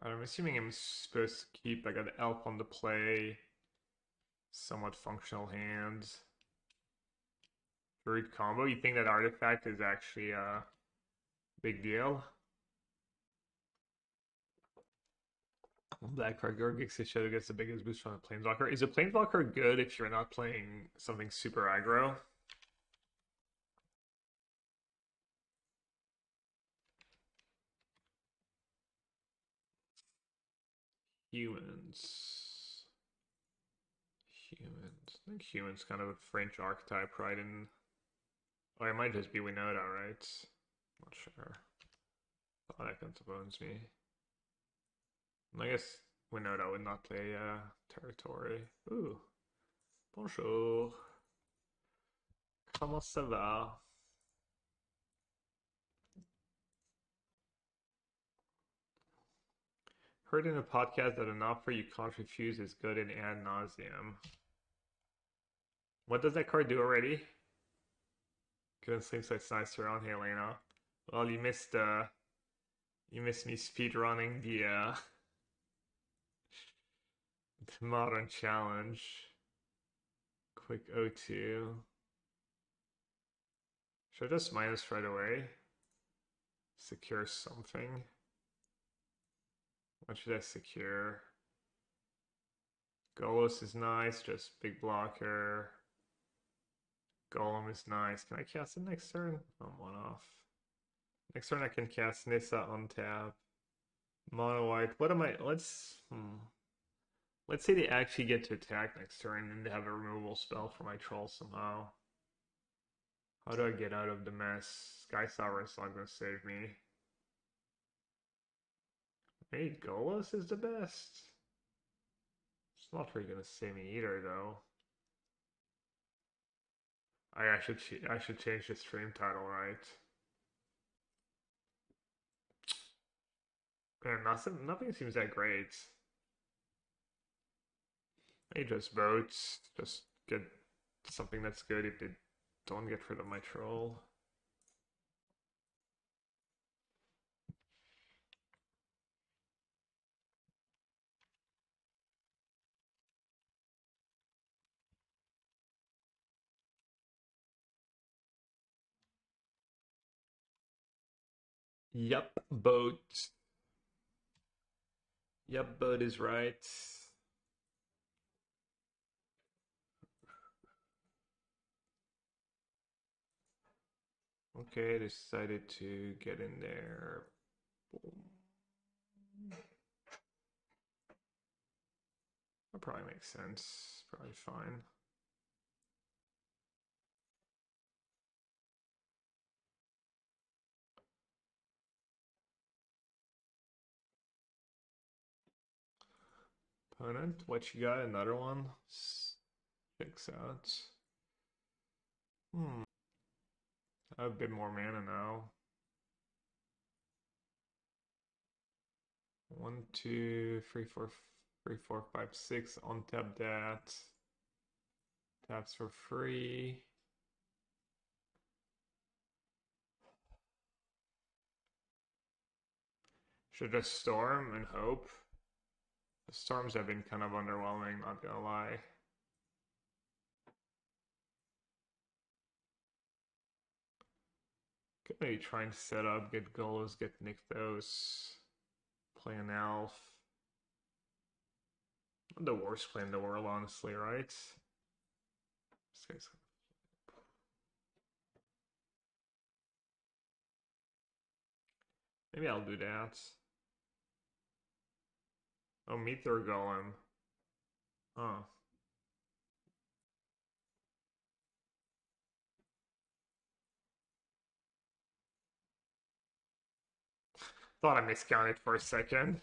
I'm assuming I'm supposed to keep like an elf on the play, somewhat functional hands. Druid combo. You think that artifact is actually a big deal? Blackheart Gorgix Shadow gets the biggest boost from the Planeswalker. Is a Planeswalker good if you're not playing something super aggro? Humans. Humans. I think humans kind of a French archetype, right? And oh, it might just be Winota, right? Not sure. Oh, that concerns me. I guess Winota would not play territory. Ooh. Bonjour. Comment ça va? Heard in a podcast that an offer you can't refuse is good in ad nauseum. What does that card do already? Couldn't sleep, so it's nice around here, Lena. Well, you missed me speed running the modern challenge. Quick O2. Should I just minus right away? Secure something. What should I secure? Golos is nice, just big blocker. Golem is nice. Can I cast it next turn? I'm one off. Next turn I can cast Nissa on tap. Mono white. What am I? Let's say they actually get to attack next turn and they have a removal spell for my troll somehow. How do I get out of the mess? Sky Sovereign's not gonna save me. Maybe Golos is the best. It's not really gonna save me either, though. I should change the stream title, right? Man, nothing seems that great. I just vote, just get something that's good if they don't get rid of my troll. Yep, boat. Yep, boat is right. Okay, decided to get in there. Boom. That probably makes sense. Probably fine. Opponent, what you got? Another one? Fix out. I have a bit more mana now. 1, 2, 3, 4, 3, 4, 5, 6. Untap that. Taps for free. Should just storm and hope. The storms have been kind of underwhelming, not gonna lie. Could maybe try and set up, get goals, get Nykthos, play an elf. Not the worst play in the world, honestly, right? This guy's... Maybe I'll do that. Oh, Meteor Golem. Huh. Thought I miscounted for a second.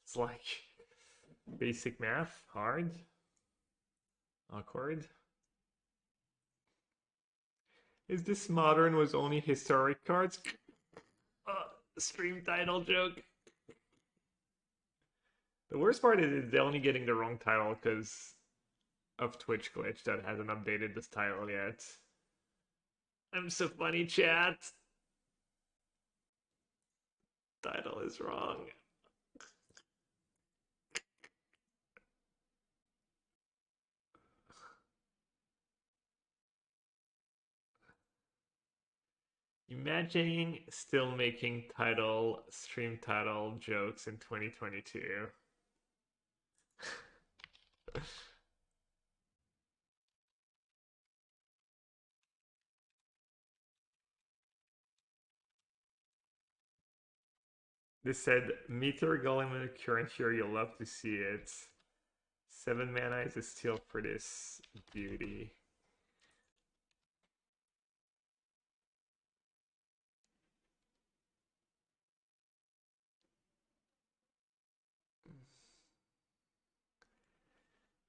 It's like basic math, hard, awkward. Is this modern was only historic cards? Stream title joke. The worst part is they're only getting the wrong title because of Twitch glitch that hasn't updated this title yet. I'm so funny, chat. Title is wrong. Imagining still making stream title jokes in 2022. They said Meteor Golem in a current here, you'll love to see it. 7 mana is a steal for this beauty.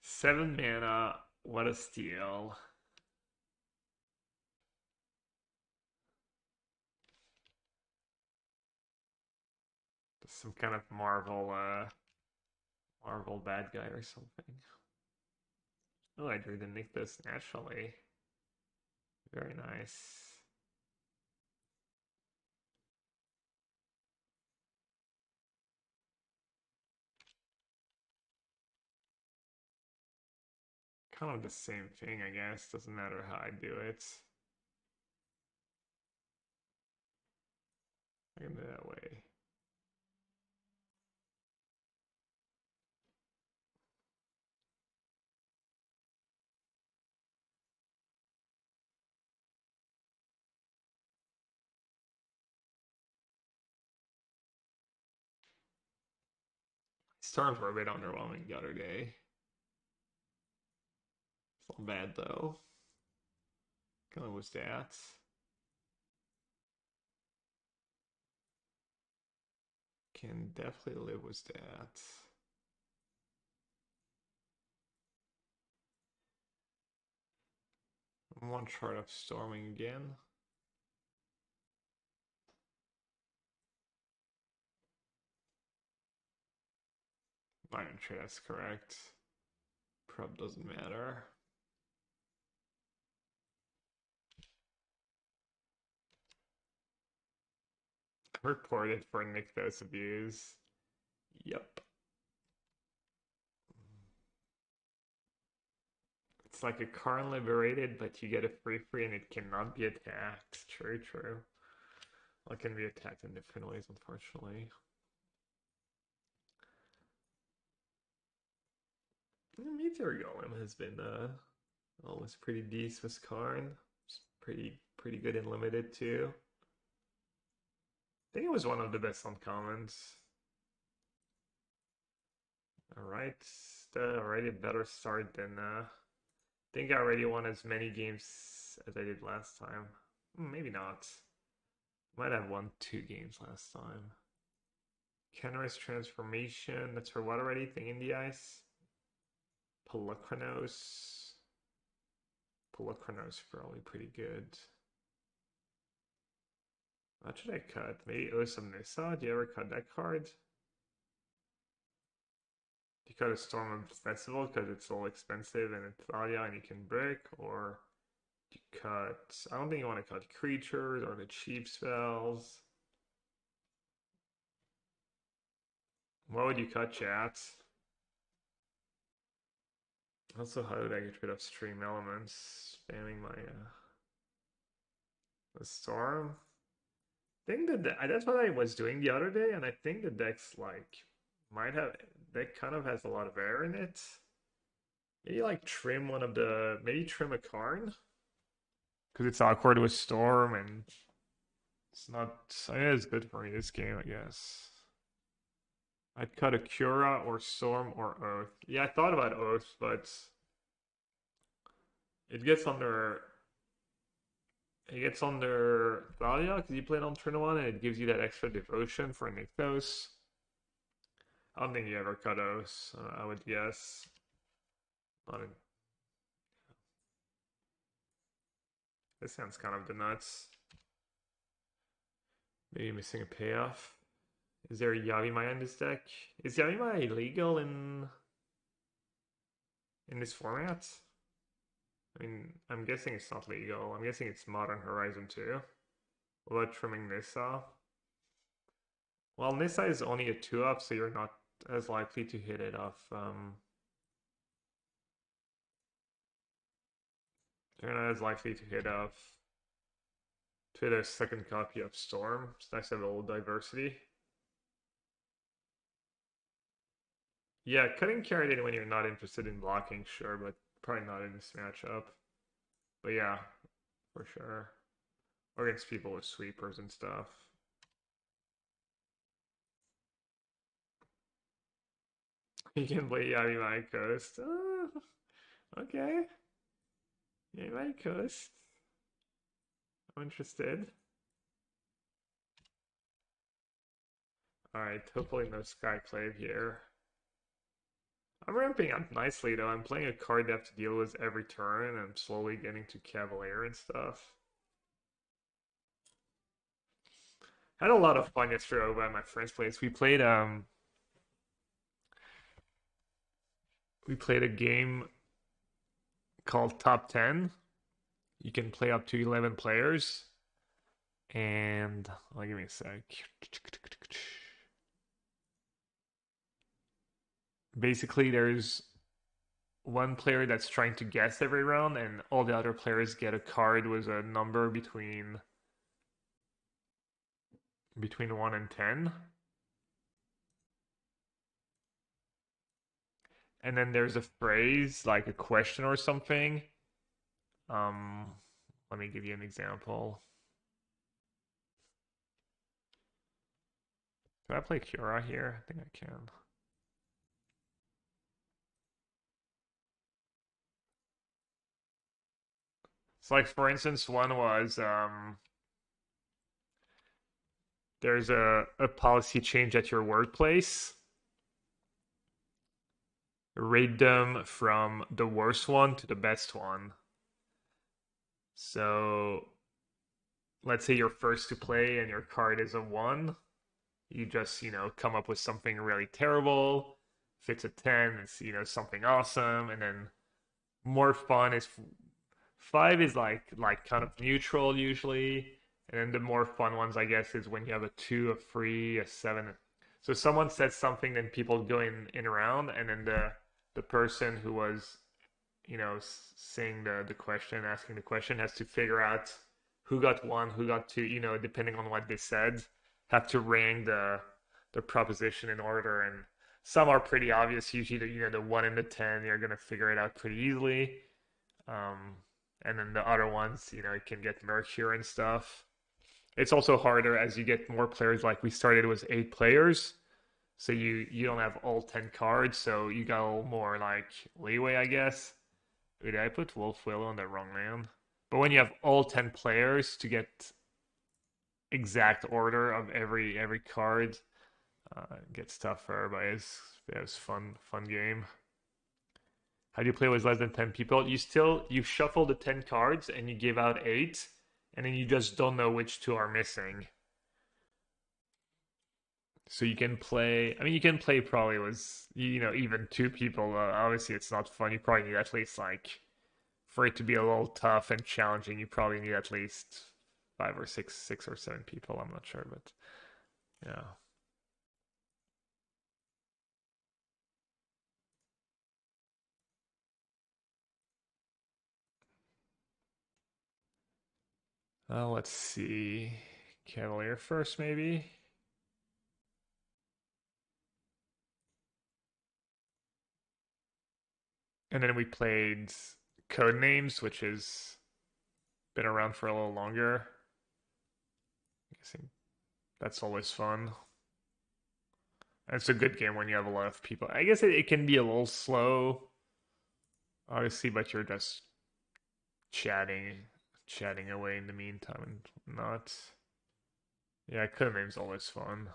Seven mana, what a steal. Some kind of Marvel bad guy or something. Oh, I drew the Nykthos naturally. Very nice. Kind of the same thing, I guess. Doesn't matter how I do it. I can do it that way. Storms were a bit underwhelming the other day. It's not bad though. Kind of was that. Can definitely live with that. One chart of storming again. I'm sure that's correct. Prep doesn't matter. Reported for Nykthos abuse. Yep. It's like a Karn liberated, but you get a free and it cannot be attacked. True, true. Well, it can be attacked in different ways, unfortunately. Meteor Golem has been always pretty decent with Karn. It's pretty good and limited too. I think it was one of the best uncommons. Alright, already a better start than I think I already won as many games as I did last time. Maybe not. Might have won 2 games last time. Kenris Transformation, that's for what already? Thing in the ice? Polukranos. Polukranos probably pretty good. What should I cut? Maybe Osam Nissa? Do you ever cut that card? Do you cut a Storm of Festival because it's all expensive and it's Thalia and you can brick? Or do you cut... I don't think you want to cut creatures or the cheap spells. What would you cut, chat? Also, how did I get rid of stream elements? Spamming my the storm. I think that's what I was doing the other day, and I think the deck's like might have deck kind of has a lot of air in it. Maybe like trim one of the maybe trim a Karn because it's awkward with storm and it's not. I mean, it's good for me this game, I guess. I'd cut a Cura or Storm or Oath. Yeah, I thought about Oath, but it gets under Thalia because you play it on turn 1 and it gives you that extra devotion for Nykthos. I don't think you ever cut Oath, I would guess. Not in... This sounds kind of the nuts. Maybe missing a payoff. Is there Yavimaya in this deck? Is Yavimaya illegal in this format? I mean, I'm guessing it's not legal. I'm guessing it's Modern Horizon 2. What about trimming Nissa? Well, Nissa is only a 2-up, so you're not as likely to hit it off. You're not as likely to hit off To the second copy of Storm. It's nice to have a little diversity. Yeah, cutting carried in when you're not interested in blocking, sure, but probably not in this matchup. But yeah, for sure. Or against people with sweepers and stuff. You can play Yami Coast. Oh, okay. Yami Coast. I'm interested. Alright, hopefully no Skyclave here. I'm ramping up nicely though. I'm playing a card I have to deal with every turn, and I'm slowly getting to Cavalier and stuff. Had a lot of fun yesterday over at my friend's place. We played a game called Top 10. You can play up to 11 players. And give me a sec. Basically, there's one player that's trying to guess every round, and all the other players get a card with a number between 1 and 10. And then there's a phrase like a question or something. Um, Let me give you an example. Can I play Cura here? I think I can. So like for instance, one was there's a policy change at your workplace. Rate them from the worst one to the best one. So let's say you're first to play and your card is a 1. You just, come up with something really terrible. If it's a 10, it's, something awesome. And then more fun is 5 is like kind of neutral usually. And then the more fun ones, I guess, is when you have a 2, a 3, a 7. So someone says something, then people go in around, and then the person who was, saying the question, asking the question, has to figure out who got 1, who got 2, depending on what they said, have to rank the proposition in order. And some are pretty obvious. Usually, the 1 and the 10, you're gonna figure it out pretty easily. Um, and then the other ones, it can get murkier and stuff. It's also harder as you get more players. Like we started with 8 players, so you don't have all 10 cards, so you got a little more like leeway, I guess. Wait, did I put Wolf Willow on the wrong man? But when you have all 10 players to get exact order of every card, it gets tougher. But it's fun game. How do you play with less than 10 people? You shuffle the 10 cards and you give out 8, and then you just don't know which 2 are missing. So you can play. I mean, you can play probably with even 2 people. Obviously, it's not fun. You probably need at least like for it to be a little tough and challenging. You probably need at least 5 or 6 or 7 people. I'm not sure, but yeah. Let's see. Cavalier first, maybe. And then we played Code Names, which has been around for a little longer. I guessing that's always fun. And it's a good game when you have a lot of people. I guess it can be a little slow, obviously, but you're just chatting away in the meantime and not. Yeah, Code Names always fun.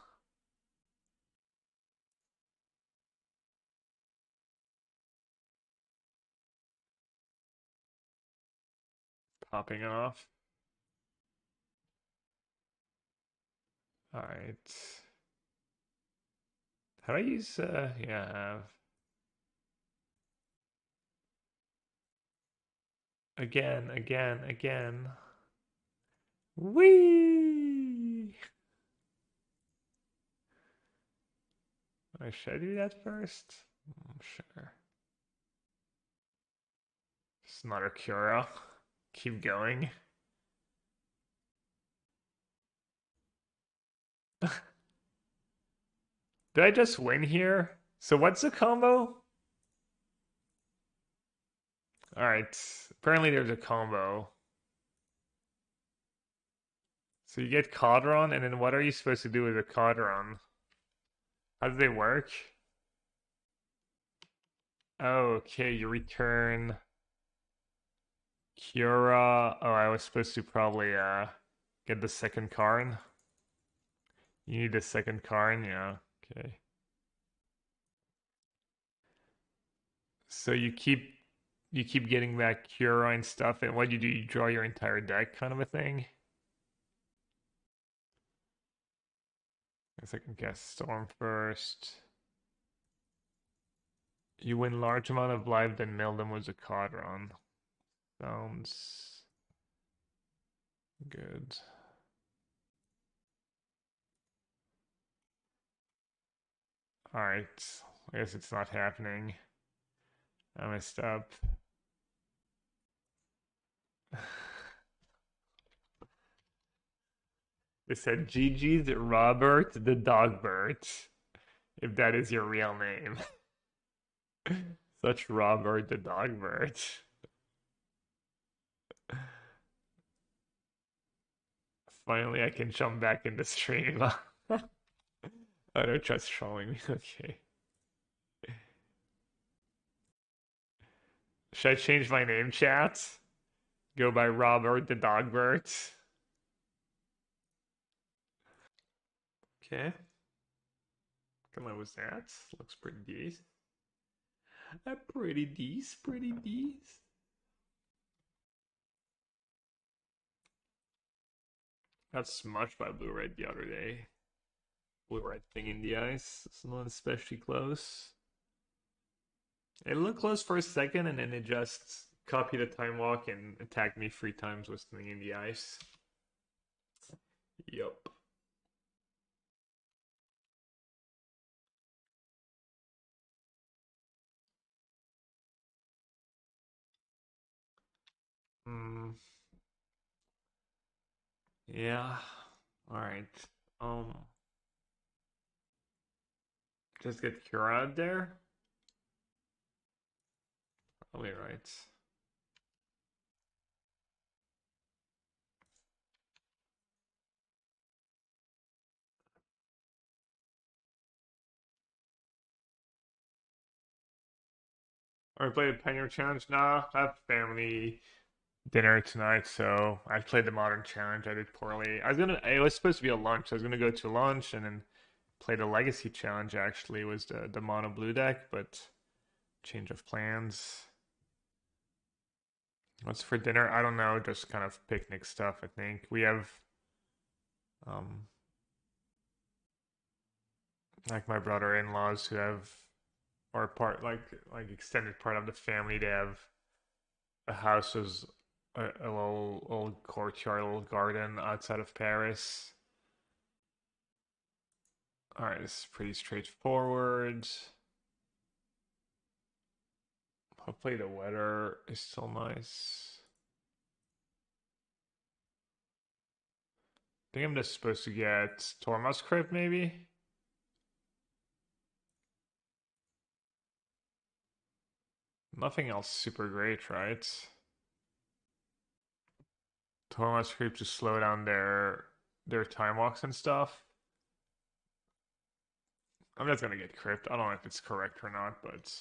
Popping off. All right. How do I use? Yeah. Again. Whee! Should I do that first? Sure. Just another Cura. Keep going. Did I just win here? So what's the combo? All right. Apparently there's a combo. So you get Codron, and then what are you supposed to do with a Codron? How do they work? Oh, okay, you return Cura. Oh, I was supposed to probably get the second Karn. You need the second Karn, yeah. Okay. So you keep getting back Cura and stuff, and what do? You draw your entire deck kind of a thing? Guess I can guess Storm first. You win large amount of life, then mill them with a Codron. Sounds good. Alright. I guess it's not happening. I messed up. They said GG's Robert the Dogbert, if that is your real name. Such Robert the Dogbert. Finally, I can jump back in the stream. I don't trust trolling me. Okay. Should I change my name, chat? Go by Robert the Dogbert. Okay. Come on, was that? Looks pretty decent. Pretty decent, pretty decent. Got smushed by blue red the other day. Blue red thing in the ice. It's not especially close. It looked close for a second, and then it just copied a time walk and attacked me 3 times with something in the ice. Yup. Hmm. Yeah. All right. Um. Just get Cura out there. Probably right. Or play the Penguin Challenge? Nah, I have family dinner tonight, so I played the Modern Challenge. I did poorly. It was supposed to be a lunch. I was gonna go to lunch and then play the Legacy Challenge. Actually, was the mono blue deck, but change of plans. What's for dinner? I don't know. Just kind of picnic stuff. I think we have, um, like my brother-in-laws who have, or part like extended part of the family. They have a house as a little old courtyard, a little garden outside of Paris. All right, this is pretty straightforward. Hopefully the weather is still nice. I think I'm just supposed to get Tormos Crypt maybe. Nothing else super great, right? Tormos Crypt to slow down their time walks and stuff. I'm just gonna get Crypt. I don't know if it's correct or not, but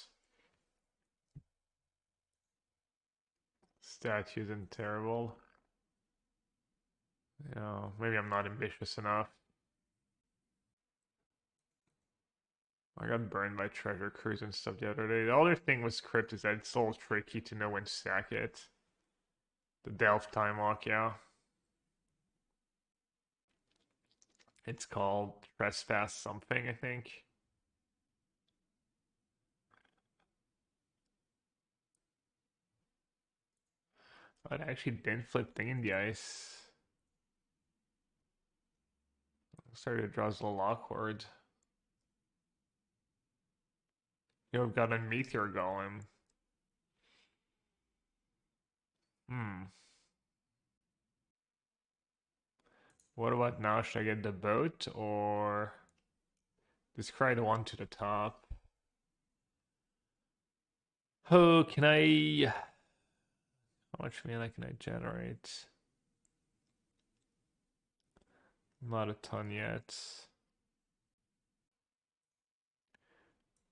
statue isn't terrible. Yeah, maybe I'm not ambitious enough. I got burned by Treasure Cruise and stuff the other day. The other thing with Crypt is that it's so tricky to know when to stack it. The Delph Time Walk, yeah. It's called Trespass something, I think. But I actually didn't flip thing in the ice. Started to draw a little awkward. You've got a Meteor Golem. Hmm. What about now? Should I get the boat or discard the one to the top? Oh, can I? How much mana can I generate? Not a ton yet.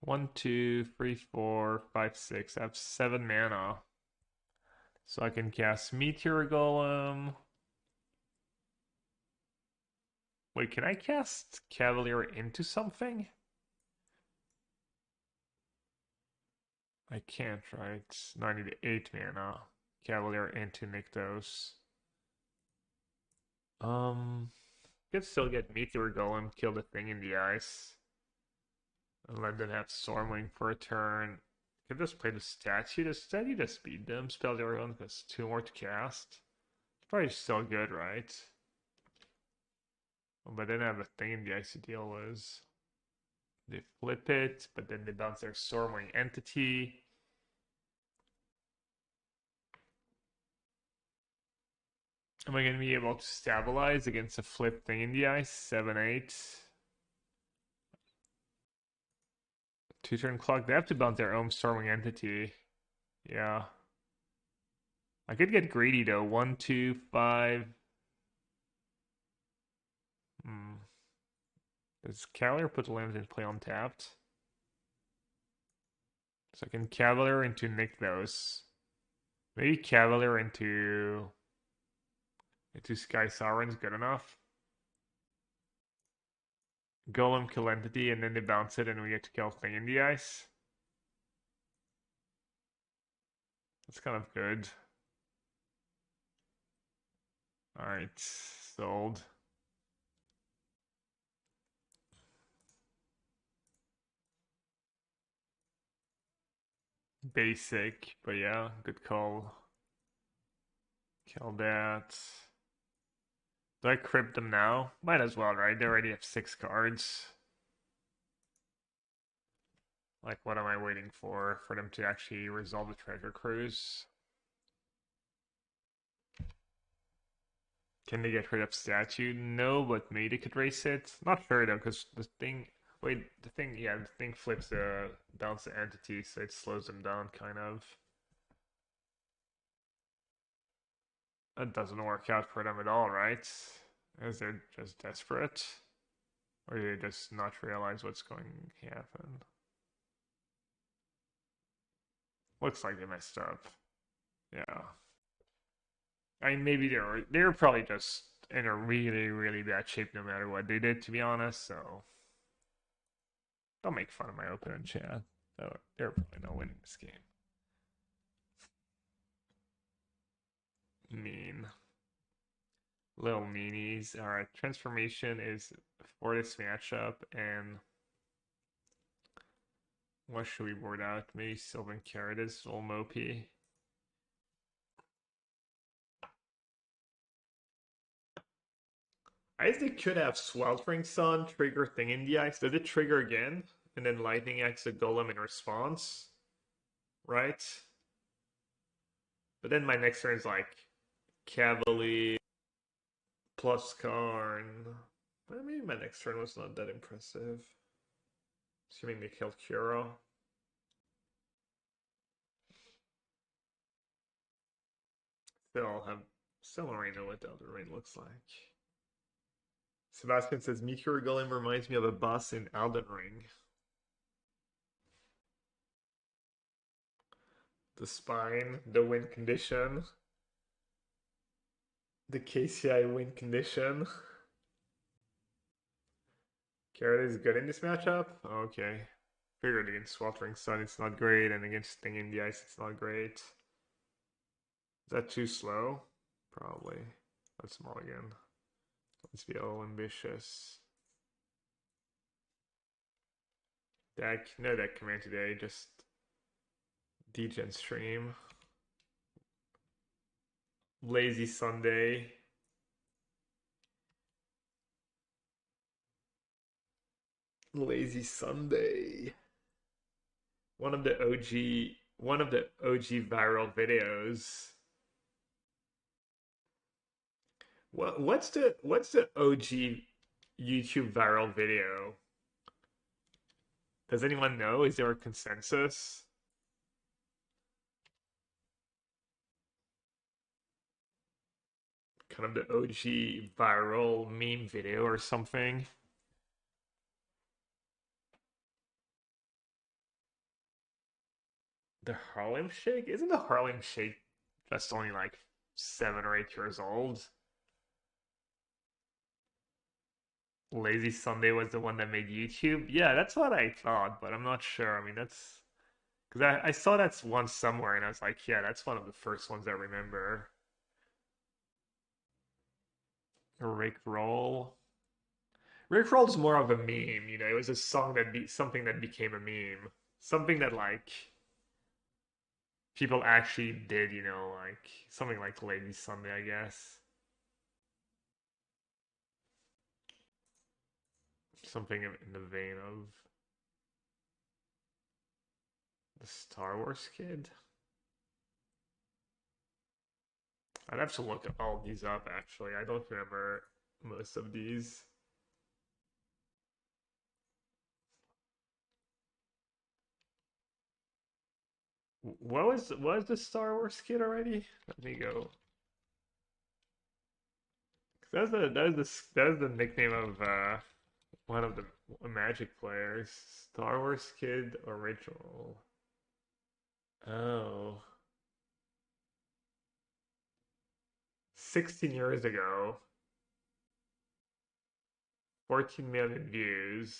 1, 2, 3, 4, 5, 6. I have 7 mana. So I can cast Meteor Golem. Wait, can I cast Cavalier into something? I can't, right? No, I need 8 mana. Cavalier into Nykthos. Could still get Meteor Golem, kill the thing in the ice. And let them have Stormwing for a turn. Could just play the statue. The statue to speed them. Spell the other one has 2 more to cast. Probably still good, right? But then I have a thing in the ice to deal with. They flip it, but then they bounce their Stormwing entity. Am I going to be able to stabilize against a flip thing in the ice? 7, 8. 2-turn clock. They have to bounce their own Stormwing entity. Yeah. I could get greedy though. 1, 2, 5. Does Cavalier put the lands in play untapped? So I can Cavalier into Nykthos. Maybe Cavalier into Sky Sovereign's good enough. Golem kill entity, and then they bounce it, and we get to kill thing in the ice. That's kind of good. Alright, sold. Basic, but yeah, good call. Kill that. Do I crypt them now? Might as well, right? They already have 6 cards. Like, what am I waiting for? For them to actually resolve the treasure cruise? Can they get rid of statue? No, but maybe they could race it. Not sure though, because the thing. Wait, the thing flips the bounce the entity, so it slows them down, kind of. That doesn't work out for them at all, right? As they're just desperate, or do they just not realize what's going to happen? Looks like they messed up. Yeah. I mean, maybe they're probably just in a really, really bad shape no matter what they did, to be honest. So don't make fun of my open chat. They're probably not winning this game. Mean. Little meanies. Alright, transformation is for this matchup, and what should we board out? Maybe Sylvan Carrot is little mopey. I think could have Sweltering Sun trigger thing in the ice. Does it trigger again? And then Lightning X a golem in response? Right? But then my next turn is like Cavalier plus Karn. But maybe my next turn was not that impressive. Assuming they killed Kuro. Still already know what the Elden Ring looks like. Sebastian says Meteor Golem reminds me of a boss in Elden Ring. The spine, the win condition, the KCI win condition. Carrot is good in this matchup? Okay. Figured against Sweltering Sun it's not great, and against Thing in the Ice it's not great. Is that too slow? Probably. Let's mulligan. Let's be all ambitious. Deck, no deck command today, just Degen stream. Lazy Sunday. Lazy Sunday. One of the OG viral videos. what's the OG YouTube viral video? Does anyone know? Is there a consensus? Kind of the OG viral meme video or something? The Harlem Shake? Isn't the Harlem Shake just only like 7 or 8 years old? Lazy Sunday was the one that made YouTube. Yeah, that's what I thought, but I'm not sure. I mean, that's because I saw that one somewhere, and I was like, yeah, that's one of the first ones I remember. Rick Roll. Rick Roll's more of a meme, you know. It was a song that be something that became a meme, something that like people actually did, you know, like something like Lazy Sunday, I guess. Something in the vein of the Star Wars kid. I'd have to look all these up actually. I don't remember most of these. What was the Star Wars kid already? Let me go. That was the nickname of one of the Magic players. Star Wars kid original. Oh, 16 years ago, 14 million views.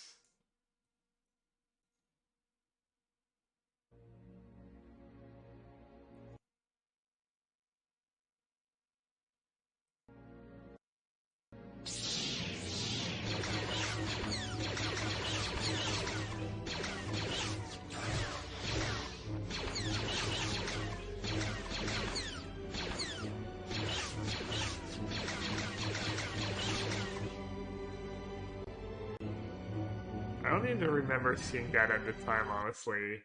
I don't even remember seeing that at the time, honestly.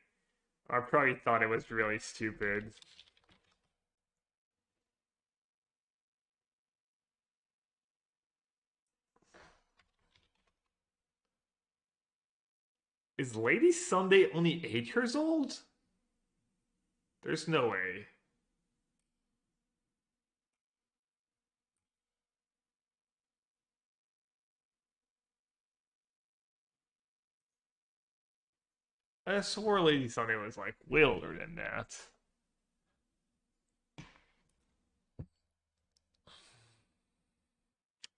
I probably thought it was really stupid. Is Lady Sunday only 8 years old? There's no way. I swore Lady Sunday was like way older than that.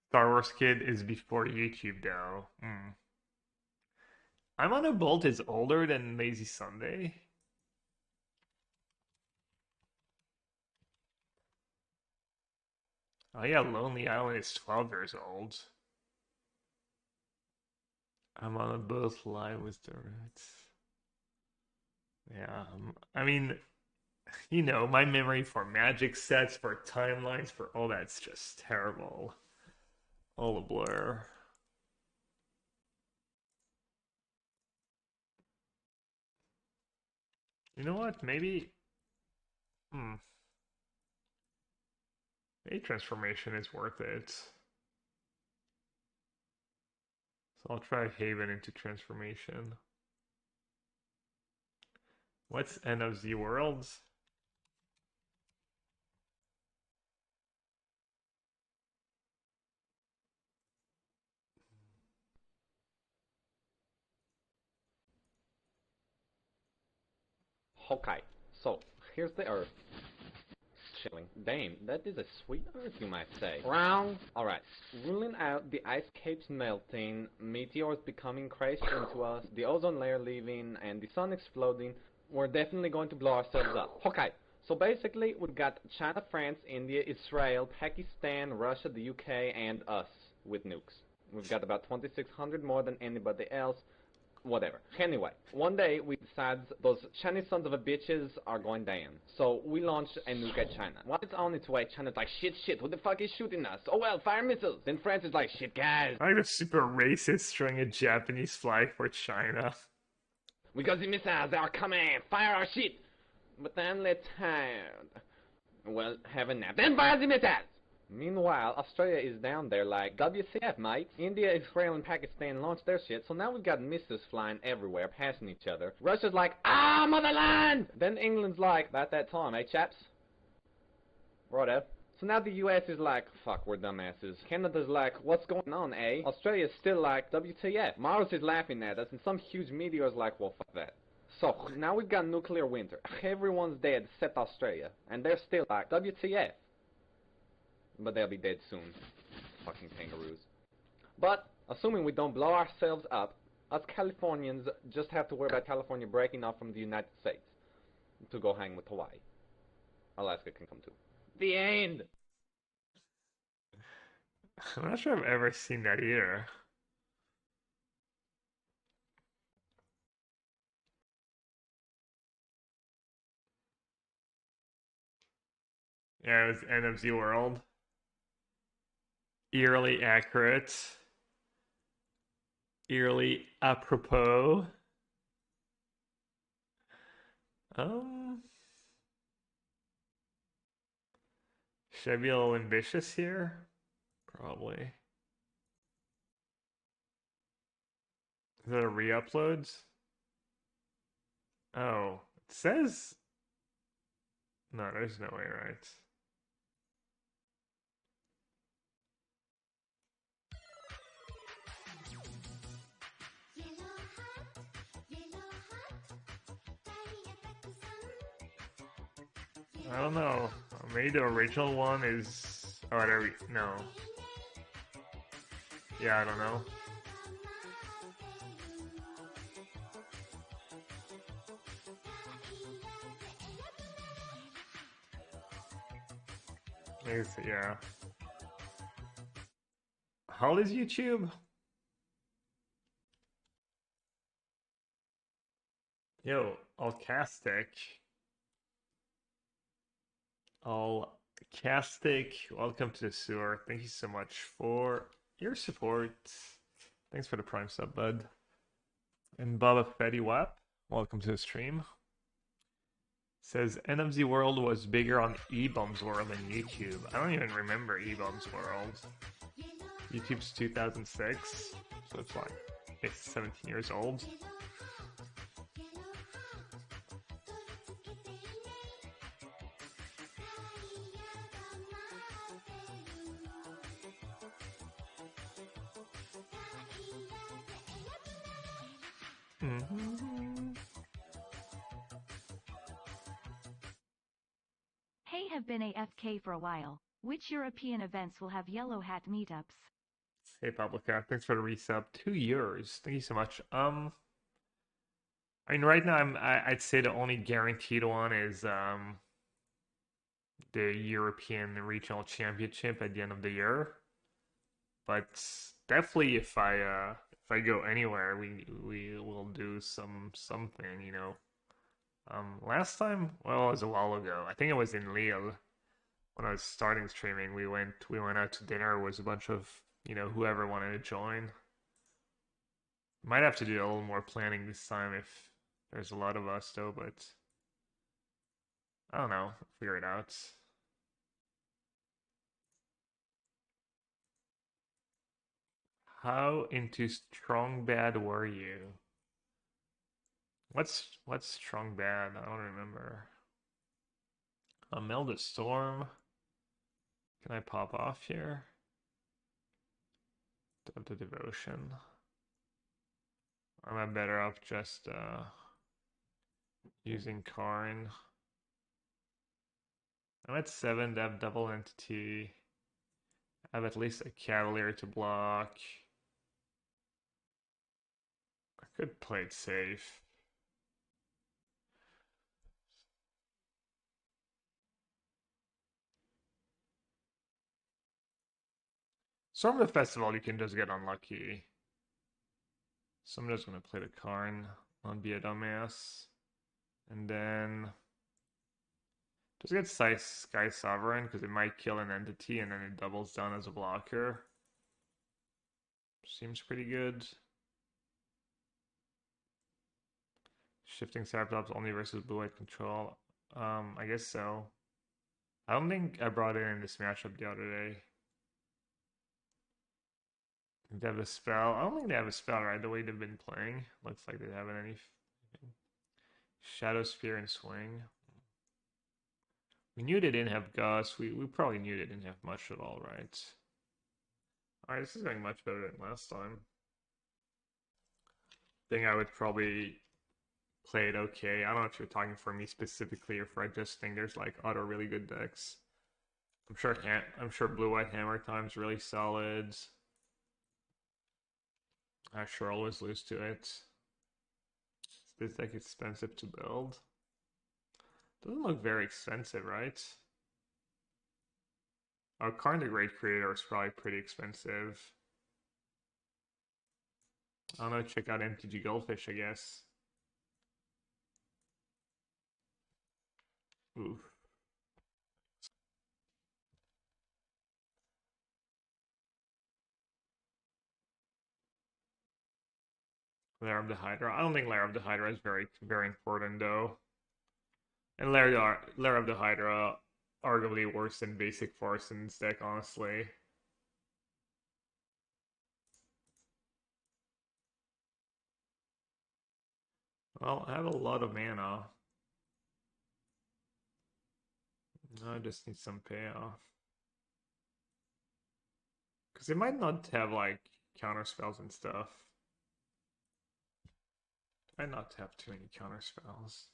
Star Wars Kid is before YouTube though. I'm on a Bolt is older than Lazy Sunday. Oh yeah, Lonely Island is 12 years old. I'm on a both live with the Roots. Yeah, I mean, you know, my memory for magic sets, for timelines, for all that's just terrible. All a blur. You know what? Hmm, maybe transformation is worth it. So I'll try Haven into transformation. What's End of the Worlds? Okay, so here's the Earth. Chilling. Damn, that is a sweet Earth, you might say. Wrong. Alright, ruling out the ice caps melting, meteors becoming crashed into us, the ozone layer leaving, and the sun exploding, we're definitely going to blow ourselves up. Okay, so basically we've got China, France, India, Israel, Pakistan, Russia, the UK, and us with nukes. We've got about 2,600 more than anybody else. Whatever. Anyway, one day we decided those Chinese sons of a bitches are going down. So we launched a nuke at China. While it's on its way, China's like, shit, who the fuck is shooting us? Oh well, fire missiles. Then France is like, shit, guys. I like the super racist throwing a Japanese flag for China. We got the missiles, they are coming, fire our shit. But then let's have, well, have a nap. Then fire the missiles. Meanwhile, Australia is down there like, WCF, mate? India, Israel, and Pakistan launched their shit, so now we've got missiles flying everywhere, passing each other. Russia's like, ah, motherland! Then England's like, about that time, eh, chaps? Righto. So now the US is like, fuck, we're dumbasses. Canada's like, what's going on, eh? Australia's still like, WTF. Mars is laughing at us, and some huge meteor's like, well, fuck that. So, now we've got nuclear winter. Everyone's dead except Australia. And they're still like, WTF. But they'll be dead soon. Fucking kangaroos. But, assuming we don't blow ourselves up, us Californians just have to worry about California breaking off from the United States to go hang with Hawaii. Alaska can come too. The end! I'm not sure I've ever seen that either. Yeah, it was end of the world. Eerily accurate. Eerily apropos. Um, should I be a little ambitious here? Probably. Is that a re-uploads? Oh, it says no, there's no way, right? I don't know. Maybe the original one is. Oh, there we. No. Yeah, I don't know. Yeah. How old is YouTube? Yo, Alcastic. Alcastic, welcome to the sewer. Thank you so much for your support. Thanks for the Prime sub, bud. And Baba Fetty Wap, welcome to the stream. Says NMZ World was bigger on eBums World than YouTube. I don't even remember eBums World. YouTube's 2006, so it's like it's 17 years old. Hey, have been AFK for a while. Which European events will have yellow hat meetups? Hey Publica, thanks for the resub. 2 years. Thank you so much. I mean, right now I'd say the only guaranteed one is the European Regional Championship at the end of the year. But definitely if I go anywhere, we will do something, you know. Last time, well, it was a while ago. I think it was in Lille when I was starting streaming. We went out to dinner. It was a bunch of, you know, whoever wanted to join. Might have to do a little more planning this time if there's a lot of us though, but I don't know. Figure it out. How into strong bad were you? What's strong bad? I don't remember. Meld a storm. Can I pop off here? The devotion. Am I better off just using Karn? I'm at 7 to have double entity. I have at least a Cavalier to block. I could play it safe. Storm the Festival, you can just get unlucky. So I'm just gonna play the Karn on Be a Dumbass. And then just get Sky Sovereign because it might kill an entity and then it doubles down as a blocker. Seems pretty good. Shifting Cyclops only versus blue-white control. I guess so. I don't think I brought it in this matchup the other day. They have a spell. I don't think they have a spell, right? The way they've been playing. Looks like they haven't any. Shadow Spear and Swing. We knew they didn't have Gus. We probably knew they didn't have much at all, right? Alright, this is going much better than last time. Think I would probably play it okay. I don't know if you're talking for me specifically or if I just think there's like other really good decks. I'm sure Blue White Hammer Time's really solid. I sure always lose to it. This deck expensive to build. Doesn't look very expensive, right? Our Karn the Great Creator is probably pretty expensive. I don't know, check out MTG Goldfish, I guess. Oof. Lair of the Hydra. I don't think Lair of the Hydra is very important though. And Lair of the Hydra arguably worse than basic Force in this deck, honestly. Well, I have a lot of mana. I just need some payoff. Because they might not have like counter spells and stuff. Might not have too many counter spells.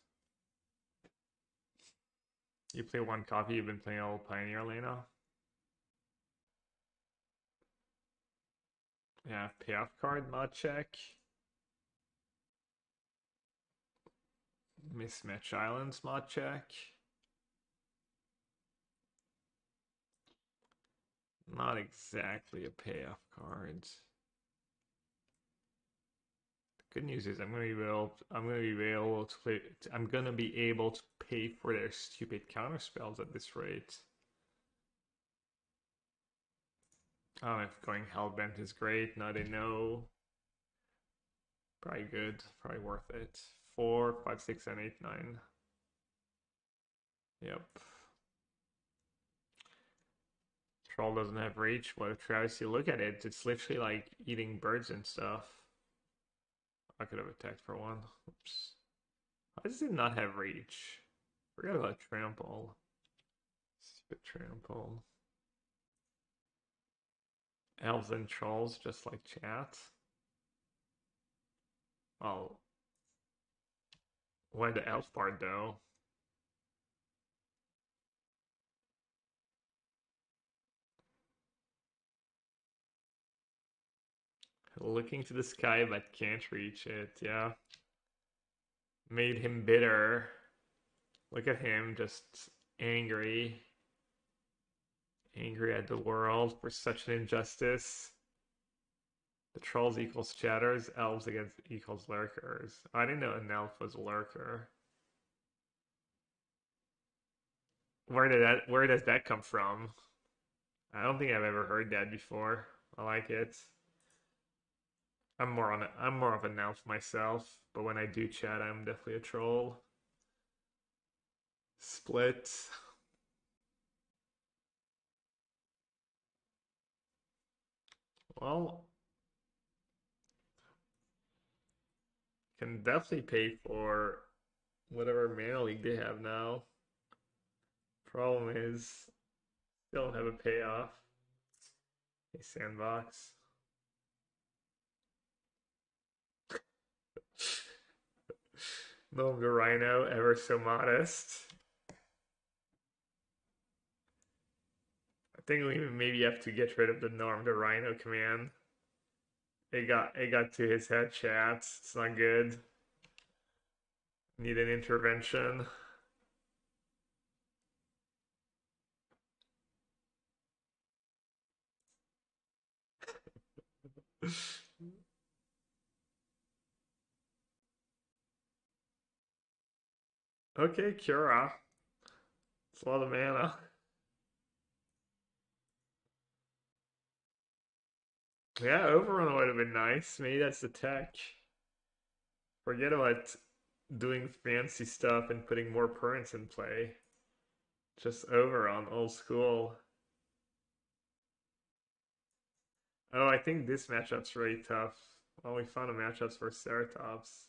You play one copy, you've been playing old Pioneer Lena. Yeah, payoff card, mod check. Mismatch Islands, mod check. Not exactly a payoff card. The good news is I'm gonna be able to pay for their stupid counter spells at this rate. I don't know if going Hellbent is great. Now they know. Probably good. Probably worth it. 4, 5, 6, and 8, 9. Yep. Troll doesn't have reach. What if Travis, you look at it, it's literally like eating birds and stuff. I could have attacked for one. Oops. Why does it not have reach? Forgot about trample. Stupid trample. Elves and trolls just like chat. Oh. Why the elf part though? Looking to the sky but can't reach it, yeah. Made him bitter. Look at him, just angry. Angry at the world for such an injustice. The trolls equals chatters, elves against equals lurkers. I didn't know an elf was a lurker. Where does that come from? I don't think I've ever heard that before. I like it. I'm more of an elf myself, but when I do chat, I'm definitely a troll. Split. Well, can definitely pay for whatever mana league they have now. Problem is, they don't have a payoff. A sandbox. No, the Rhino, ever so modest. I think we maybe have to get rid of the Norm the Rhino command. It got to his head, chats. It's not good. Need an intervention. Okay, Cura. It's a lot of mana. Yeah, Overrun would have been nice. Maybe that's the tech. Forget about doing fancy stuff and putting more permanents in play. Just over on old school. Oh, I think this matchup's really tough. Well, we found a matchups for Ceratops.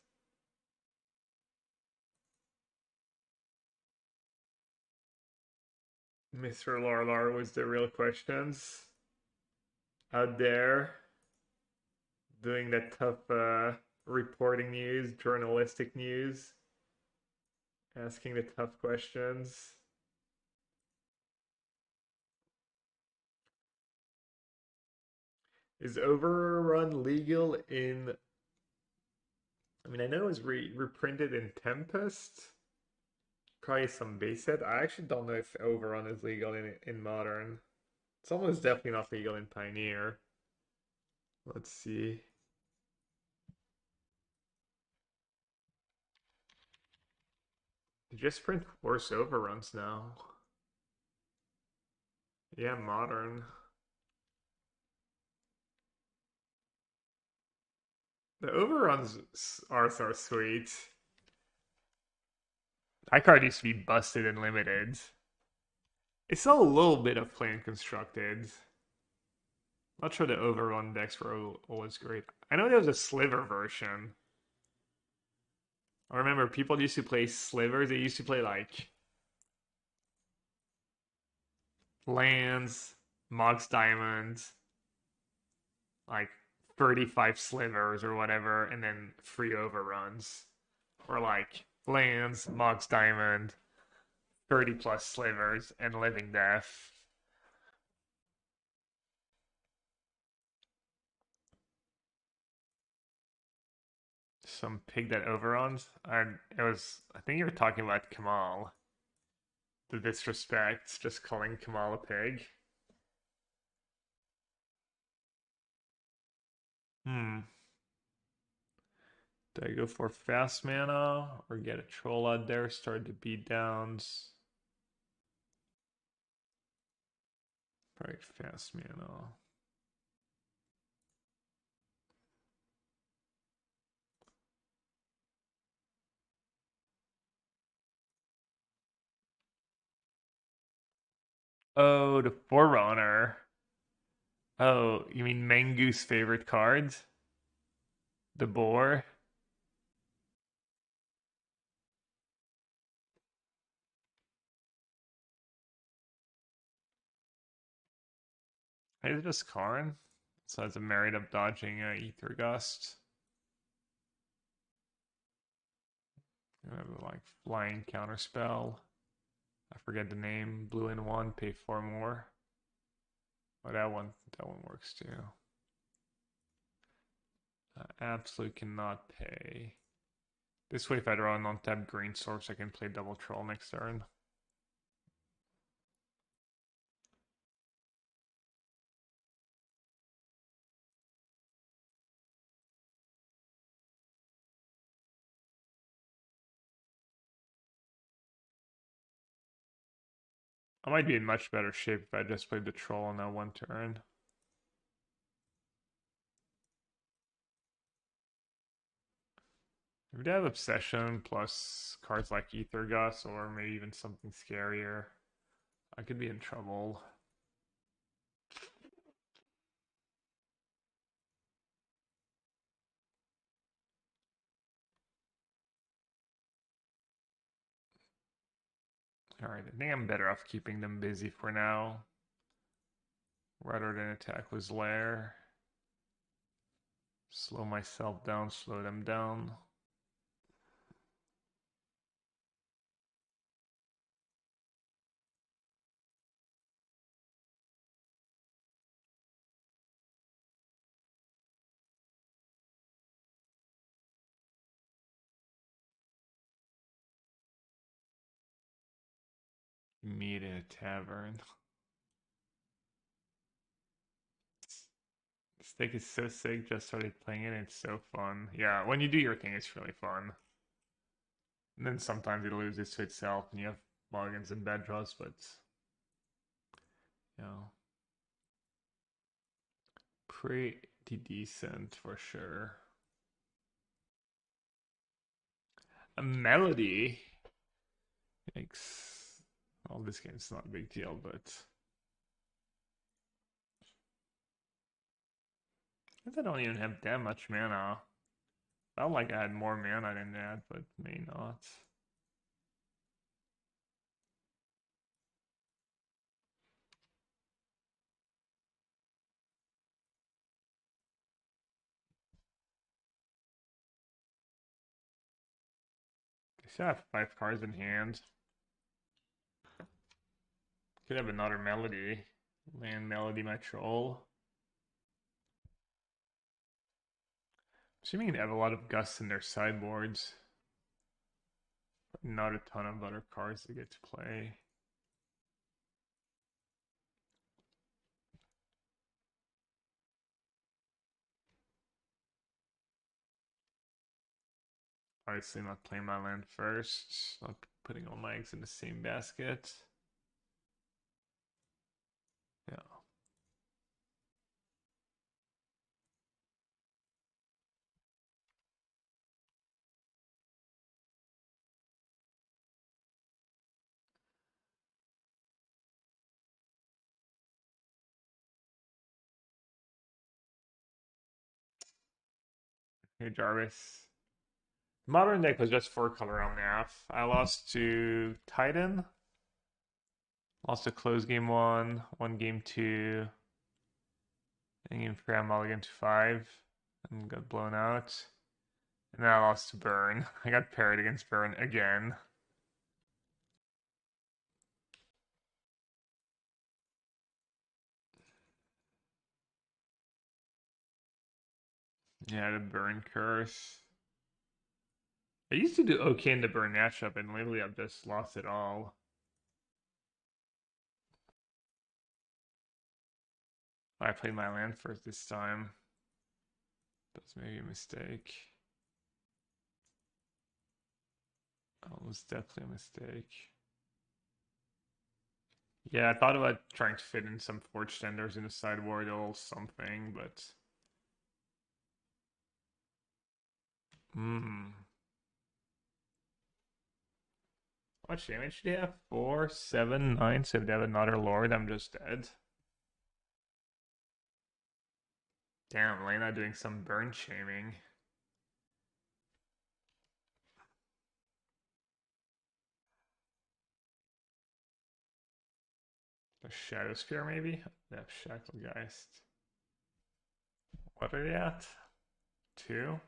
Mr. Larlar was the real questions out there doing that tough reporting news, journalistic news, asking the tough questions. Is Overrun legal in? I mean, I know it was reprinted in Tempest. Probably some base set. I actually don't know if Overrun is legal in Modern. It's almost definitely not legal in Pioneer. Let's see. They just print worse overruns now. Yeah, Modern. The overruns are so sweet. That card used to be busted and limited. It's still a little bit of plain constructed. Not sure the overrun decks were always great. I know there was a sliver version. I remember people used to play slivers. They used to play like lands, Mox Diamonds, like 35 slivers or whatever, and then free overruns. Or like lands, Mox Diamond, 30 plus slivers, and Living Death. Some pig that overruns. I think you were talking about Kamal. The disrespect, just calling Kamal a pig. Hmm. Do I go for fast mana or get a troll out there, start the beat downs? Probably fast mana. Oh, the Forerunner. Oh, you mean Mangoose favorite cards? The boar? Is it just Karn? So it's a married up dodging Ether Gust. I have like flying counterspell. I forget the name. Blue in one, pay 4 more. Oh, that one works too. Absolutely cannot pay. This way, if I draw an untapped green source, I can play double troll next turn. I might be in much better shape if I just played the troll on that one turn. If they have Obsession plus cards like Ether Gust or maybe even something scarier, I could be in trouble. Alright, I think I'm better off keeping them busy for now. Rather than attack with Lair. Slow myself down, slow them down. Meet in a tavern. This deck is so sick, just started playing it, it's so fun. Yeah, when you do your thing, it's really fun. And then sometimes it loses to itself and you have mulligans and bad draws, but you know, pretty decent for sure. A melody. Yikes. Well, this game's not a big deal, but I don't even have that much mana. Felt like I had more mana than that, but may not. I still have 5 cards in hand. Could have another melody. Land melody my troll. Assuming they have a lot of gusts in their sideboards. Not a ton of other cards to get to play. Obviously not playing my land first. Not putting all my eggs in the same basket. Yeah. Hey Jarvis. Modern deck was just 4 color on math. I lost to Titan. Lost to close game 1, won game 2. And game 3 I mulliganed to 5 and got blown out. And then I lost to Burn. I got parried against Burn again. Yeah, the Burn curse. I used to do okay in the Burn matchup, and lately I've just lost it all. I played my land first this time. That's maybe a mistake. Oh, it was definitely a mistake. Yeah, I thought about trying to fit in some Forge Tenders in the sideboard or something, but... How much damage do they have? 4, 7, 9. So if they have another Lord, I'm just dead. Damn, Lena doing some burn shaming. The Shadow Sphere, maybe? They have Shacklegeist. What are they at? 2?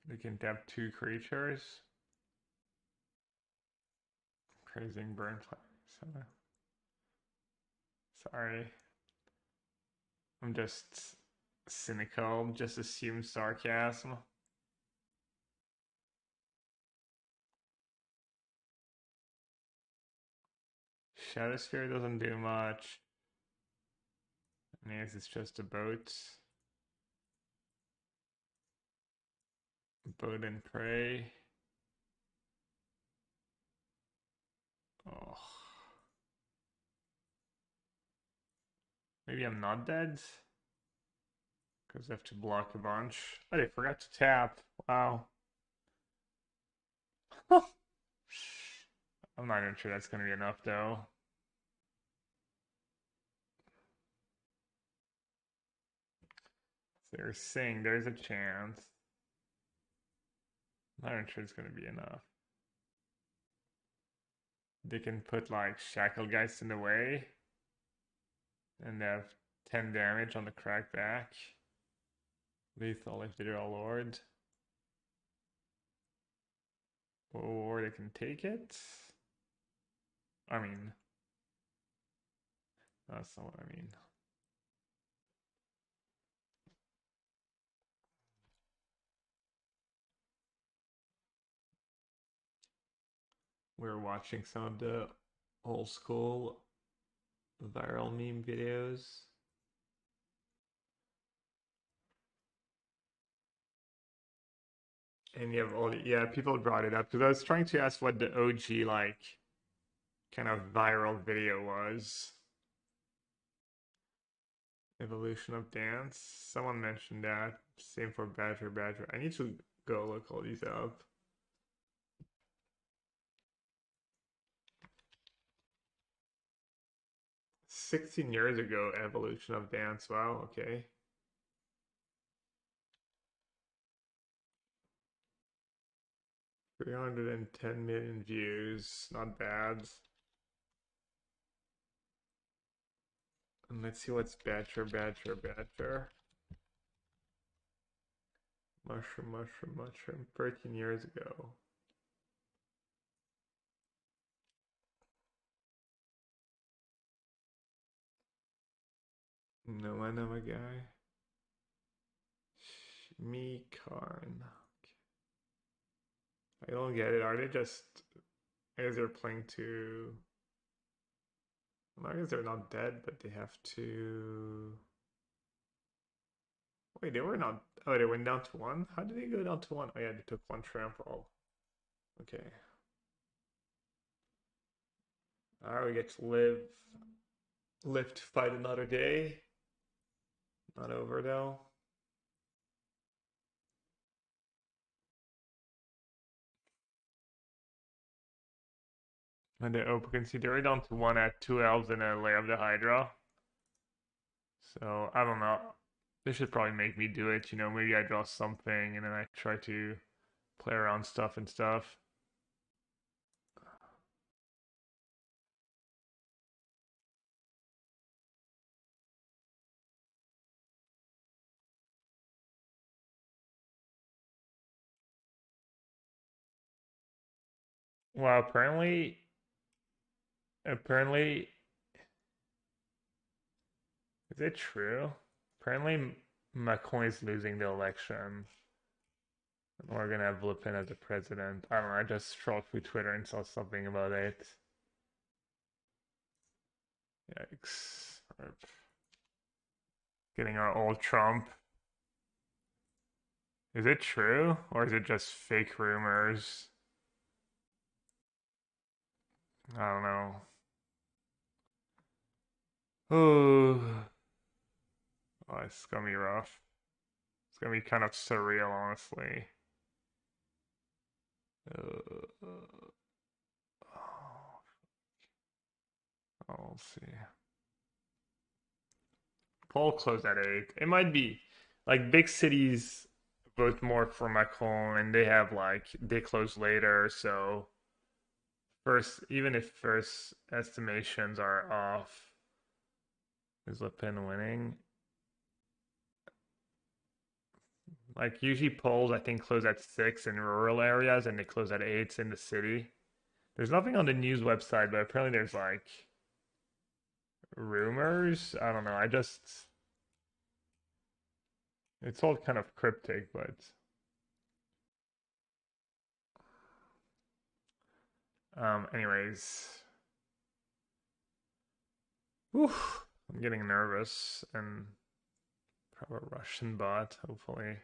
We can tap 2 creatures. Praising burn fire. Sorry. I'm just cynical, just assume sarcasm. Shadow Sphere doesn't do much. I mean, it's just a boat. Boat and prey. Oh. Maybe I'm not dead? Because I have to block a bunch. Oh, I forgot to tap. Wow. I'm not even sure that's going to be enough, though. They're saying there's a chance. I'm not even sure it's going to be enough. They can put, like, Shacklegeist in the way. And they have 10 damage on the crackback. Lethal if they draw Lord. Or they can take it. I mean, that's not what I mean. We're watching some of the old school viral meme videos. And you have all the, yeah, people brought it up because I was trying to ask what the OG like kind of viral video was. Evolution of dance. Someone mentioned that. Same for Badger Badger. I need to go look all these up. 16 years ago, evolution of dance. Wow, okay. 310 million views. Not bad. And let's see what's Badger. Mushroom. 13 years ago. No, I know a guy. Me Karn. I don't get it. Are they just, I guess they're playing to, well, I guess they're not dead, but they have to, wait, they were not, oh, they went down to one? How did they go down to one? Oh yeah, they took one trample. Okay. Alright, we get to live to fight another day. Not over though. And they open, can see they're down to one at 2 elves and a layer of the Hydra. So I don't know. This should probably make me do it. You know, maybe I draw something and then I try to play around stuff and stuff. Well, apparently, is it true? Apparently, Macron is losing the election. And we're gonna have Le Pen as the president. I don't know, I just scrolled through Twitter and saw something about it. Yikes. Getting our old Trump. Is it true? Or is it just fake rumors? I don't know. Oh, oh, it's gonna be rough. It's gonna be kind of surreal, honestly. Uh, oh, we'll see. Poll closed at 8. It might be like big cities vote more for Macron, and they have like they close later. So first, even if first estimations are off, is Le Pen winning? Like usually polls, I think close at 6 in rural areas, and they close at 8 in the city. There's nothing on the news website, but apparently there's like rumors. I don't know. It's all kind of cryptic, but anyways, whew, I'm getting nervous and have a Russian bot, hopefully.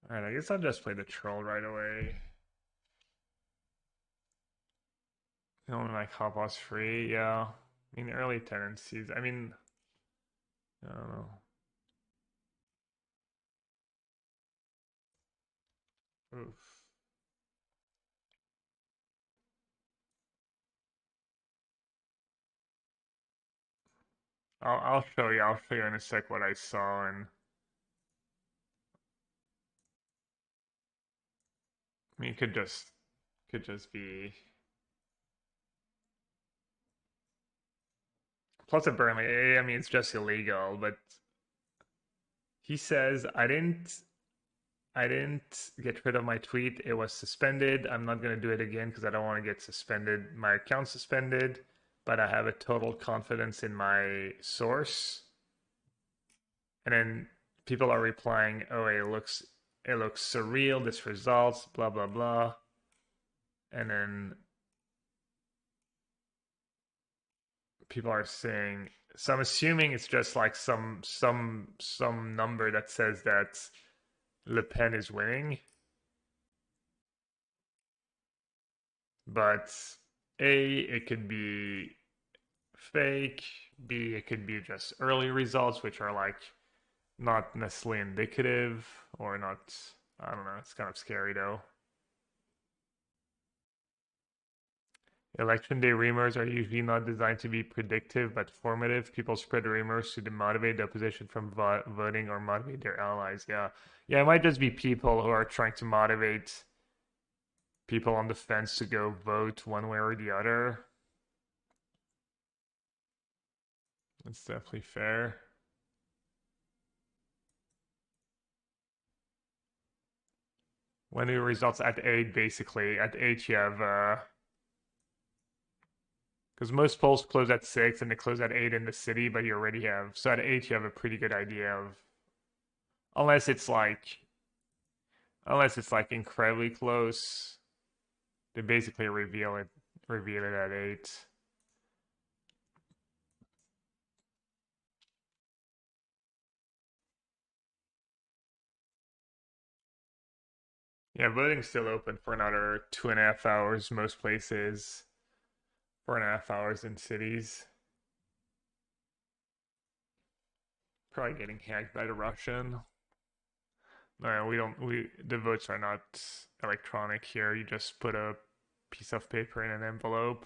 Alright, I guess I'll just play the troll right away. Only like hop us free, yeah. I mean, early tendencies. I mean, I don't know. Oof. I'll show you. I'll show you in a sec what I saw, and I mean, it could just be. Plus, apparently, I mean, it's just illegal. But he says I didn't get rid of my tweet. It was suspended. I'm not gonna do it again because I don't want to get suspended. My account suspended, but I have a total confidence in my source. And then people are replying, "Oh, it looks surreal. This results, blah blah blah." And then people are saying, so I'm assuming it's just like some number that says that Le Pen is winning, but A, it could be fake. B, it could be just early results, which are like not necessarily indicative or not. I don't know. It's kind of scary though. Election day rumors are usually not designed to be predictive but formative. People spread rumors to demotivate the opposition from voting or motivate their allies. Yeah. Yeah, it might just be people who are trying to motivate people on the fence to go vote one way or the other. That's definitely fair. When the results at 8, basically. At 8, you have, because most polls close at 6 and they close at 8 in the city, but you already have, so at 8, you have a pretty good idea of, unless it's like, unless it's like incredibly close, they basically reveal it at 8. Yeah, voting's still open for another 2.5 hours, most places. 4.5 hours in cities. Probably getting hacked by the Russian. No, we don't. The votes are not electronic here. You just put a piece of paper in an envelope.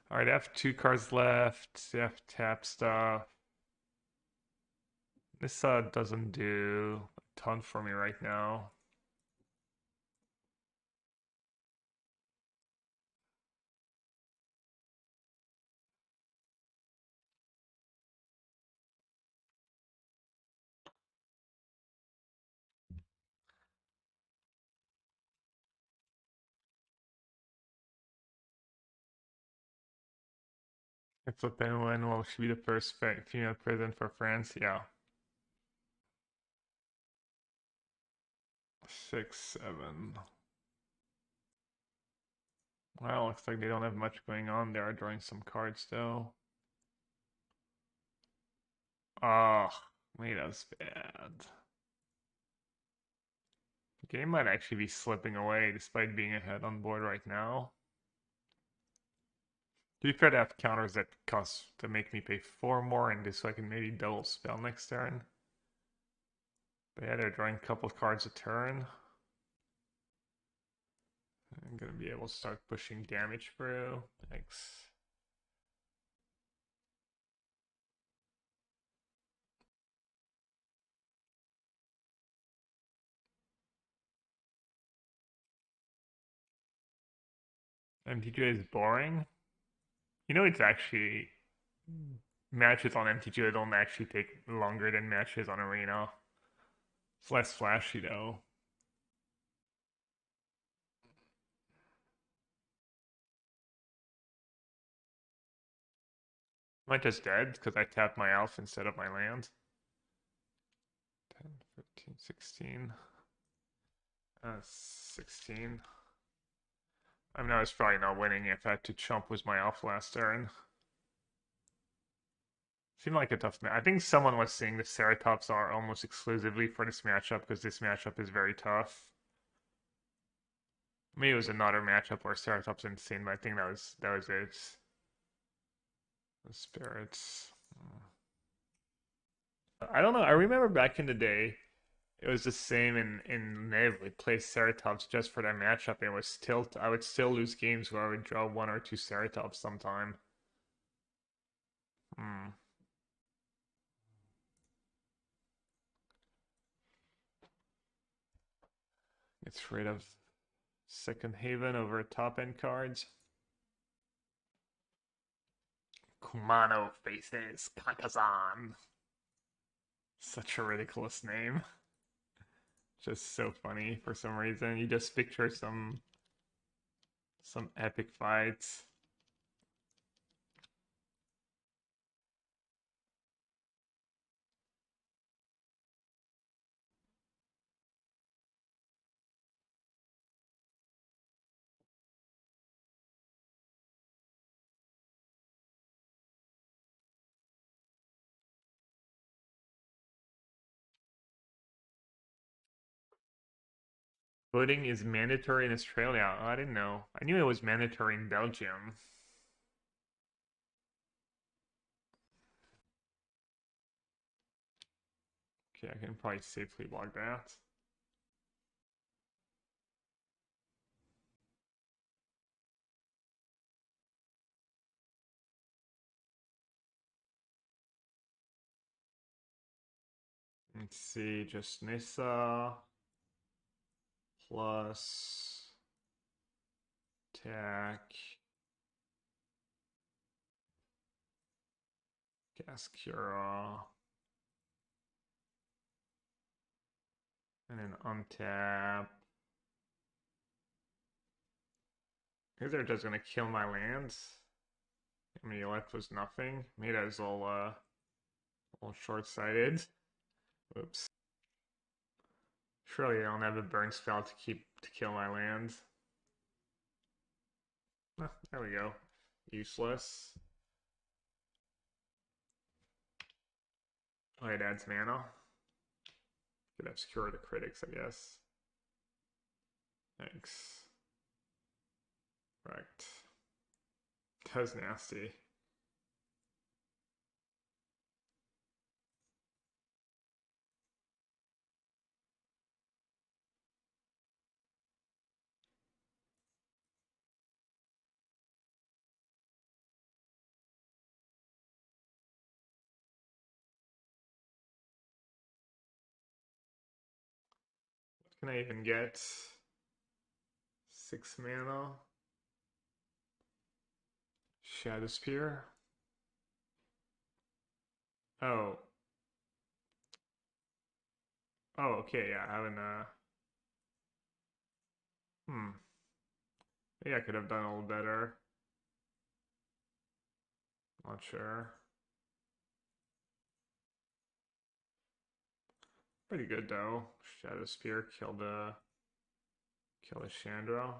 All right, I have 2 cards left. I have tap stuff. This doesn't do a ton for me right now. If Le Pen win, will she be the first female president for France? Yeah. 6, 7. Well, looks like they don't have much going on. They are drawing some cards though. Oh, made us bad. Game might actually be slipping away despite being ahead on board right now. To be fair, to have counters that cost to make me pay 4 more and this so I can maybe double spell next turn. But yeah, they're drawing a couple cards a turn. I'm gonna be able to start pushing damage through. Thanks. MTGO is boring. You know, it's actually matches on MTGO don't actually take longer than matches on Arena. It's less flashy though. Am I just dead because I tapped my elf instead of my land? 10, 15, 16. 16. I mean, I was probably not winning if I had to chump with my elf last turn. Seemed like a tough match. I think someone was saying the Ceratops are almost exclusively for this matchup because this matchup is very tough. Maybe it was another matchup where Ceratops insane, but I think that was it. The spirits. I don't know. I remember back in the day, it was the same in Nev. We played Ceratops just for that matchup. And it was still I would still lose games where I would draw 1 or 2 Ceratops sometime. Hmm. Gets rid of Second Haven over top end cards. Kumano faces Kakazan. Such a ridiculous name. Just so funny for some reason. You just picture some epic fights. Voting is mandatory in Australia. Oh, I didn't know. I knew it was mandatory in Belgium. Okay, I can probably safely block that. Let's see, just Nissa plus attack. Cascura. And then untap. Is they're just gonna kill my lands? I mean, left was nothing. Made us all short-sighted. Oops. Surely I don't have a burn spell to kill my lands. Oh, there we go. Useless. Oh, it adds mana. Could obscure the critics, I guess. Thanks. Right. That was nasty. What can I even get? 6 mana. Shadow Spear. Oh. Oh, okay, yeah, I haven't, Maybe I could have done a little better. Not sure. Pretty good, though. Shadow Spear killed a Chandra.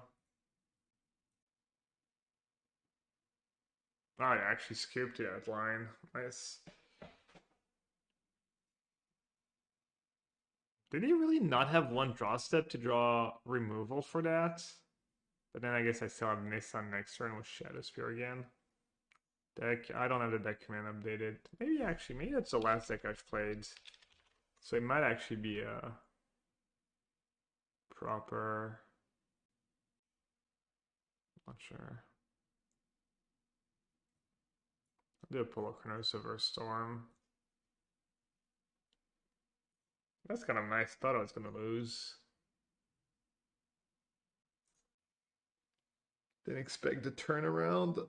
Oh, I actually scooped it at line. Nice. Did he really not have one draw step to draw removal for that? But then I guess I still have Nissan next turn with Shadow Spear again. Deck, I don't have the deck command updated. Maybe that's the last deck I've played. So it might actually be a proper. Not sure. I'll do a Polo Chronosa versus Storm. That's kind of nice. Thought I was gonna lose. Didn't expect the turnaround.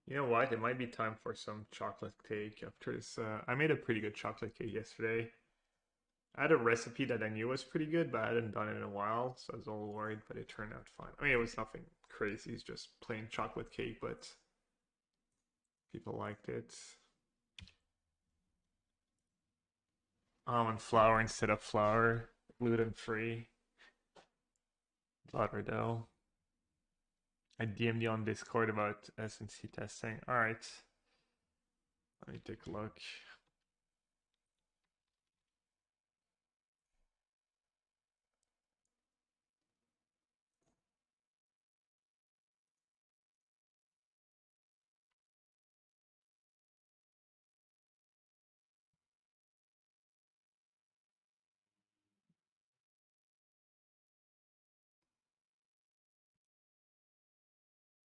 You know what? It might be time for some chocolate cake after this. I made a pretty good chocolate cake yesterday. I had a recipe that I knew was pretty good, but I hadn't done it in a while, so I was a little worried, but it turned out fine. I mean, it was nothing crazy. It's just plain chocolate cake, but people liked it. Almond flour instead of flour. Gluten-free. Butter dough. I DM'd you on Discord about SNC testing. Alright. Let me take a look.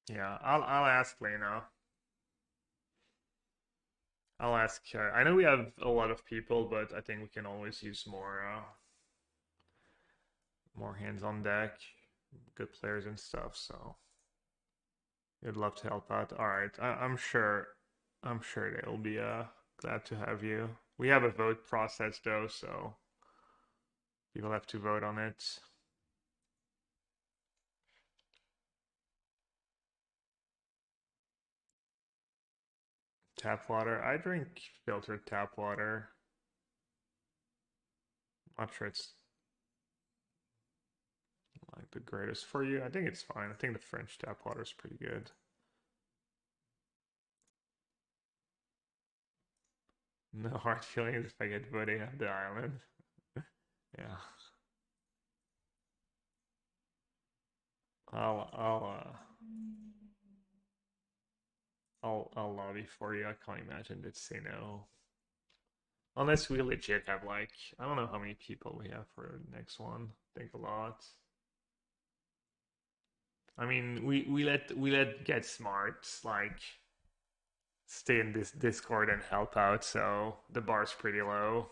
Yeah, I'll ask Lena. I'll ask her. I know we have a lot of people, but I think we can always use more hands on deck, good players and stuff. So we'd love to help out. All right, I'm sure they'll be glad to have you. We have a vote process though, so people have to vote on it. Tap water. I drink filtered tap water. Not sure it's like the greatest for you. I think it's fine. I think the French tap water is pretty good. No hard feelings if I get voting on the island. Yeah. I'll I'll uh I'll lobby for you. I can't imagine they'd say no. Unless we legit have like I don't know how many people we have for the next one. I think a lot. I mean, we let Get Smart like stay in this Discord and help out, so the bar's pretty low.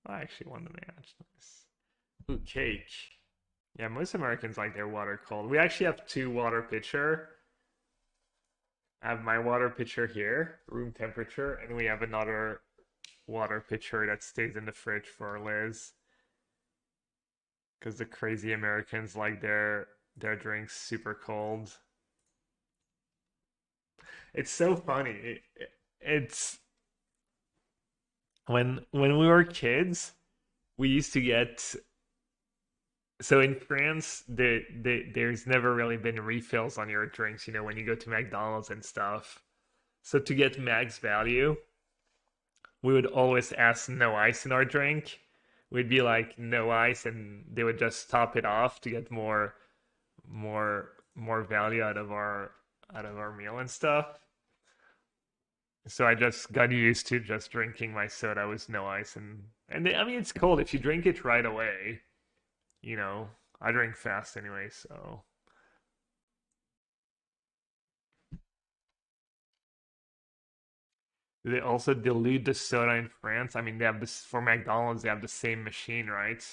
I actually won the match. Nice. Ooh, cake. Yeah, most Americans like their water cold. We actually have two water pitcher. I have my water pitcher here, room temperature, and we have another water pitcher that stays in the fridge for Liz. Because the crazy Americans like their drinks super cold. It's so funny. It's when we were kids, we used to get so in France, there's never really been refills on your drinks, when you go to McDonald's and stuff. So to get max value, we would always ask no ice in our drink. We'd be like no ice, and they would just top it off to get more value out of our meal and stuff. So I just got used to just drinking my soda with no ice, and I mean it's cold if you drink it right away. You know, I drink fast anyway, so. Do they also dilute the soda in France? I mean, they have this for McDonald's, they have the same machine, right?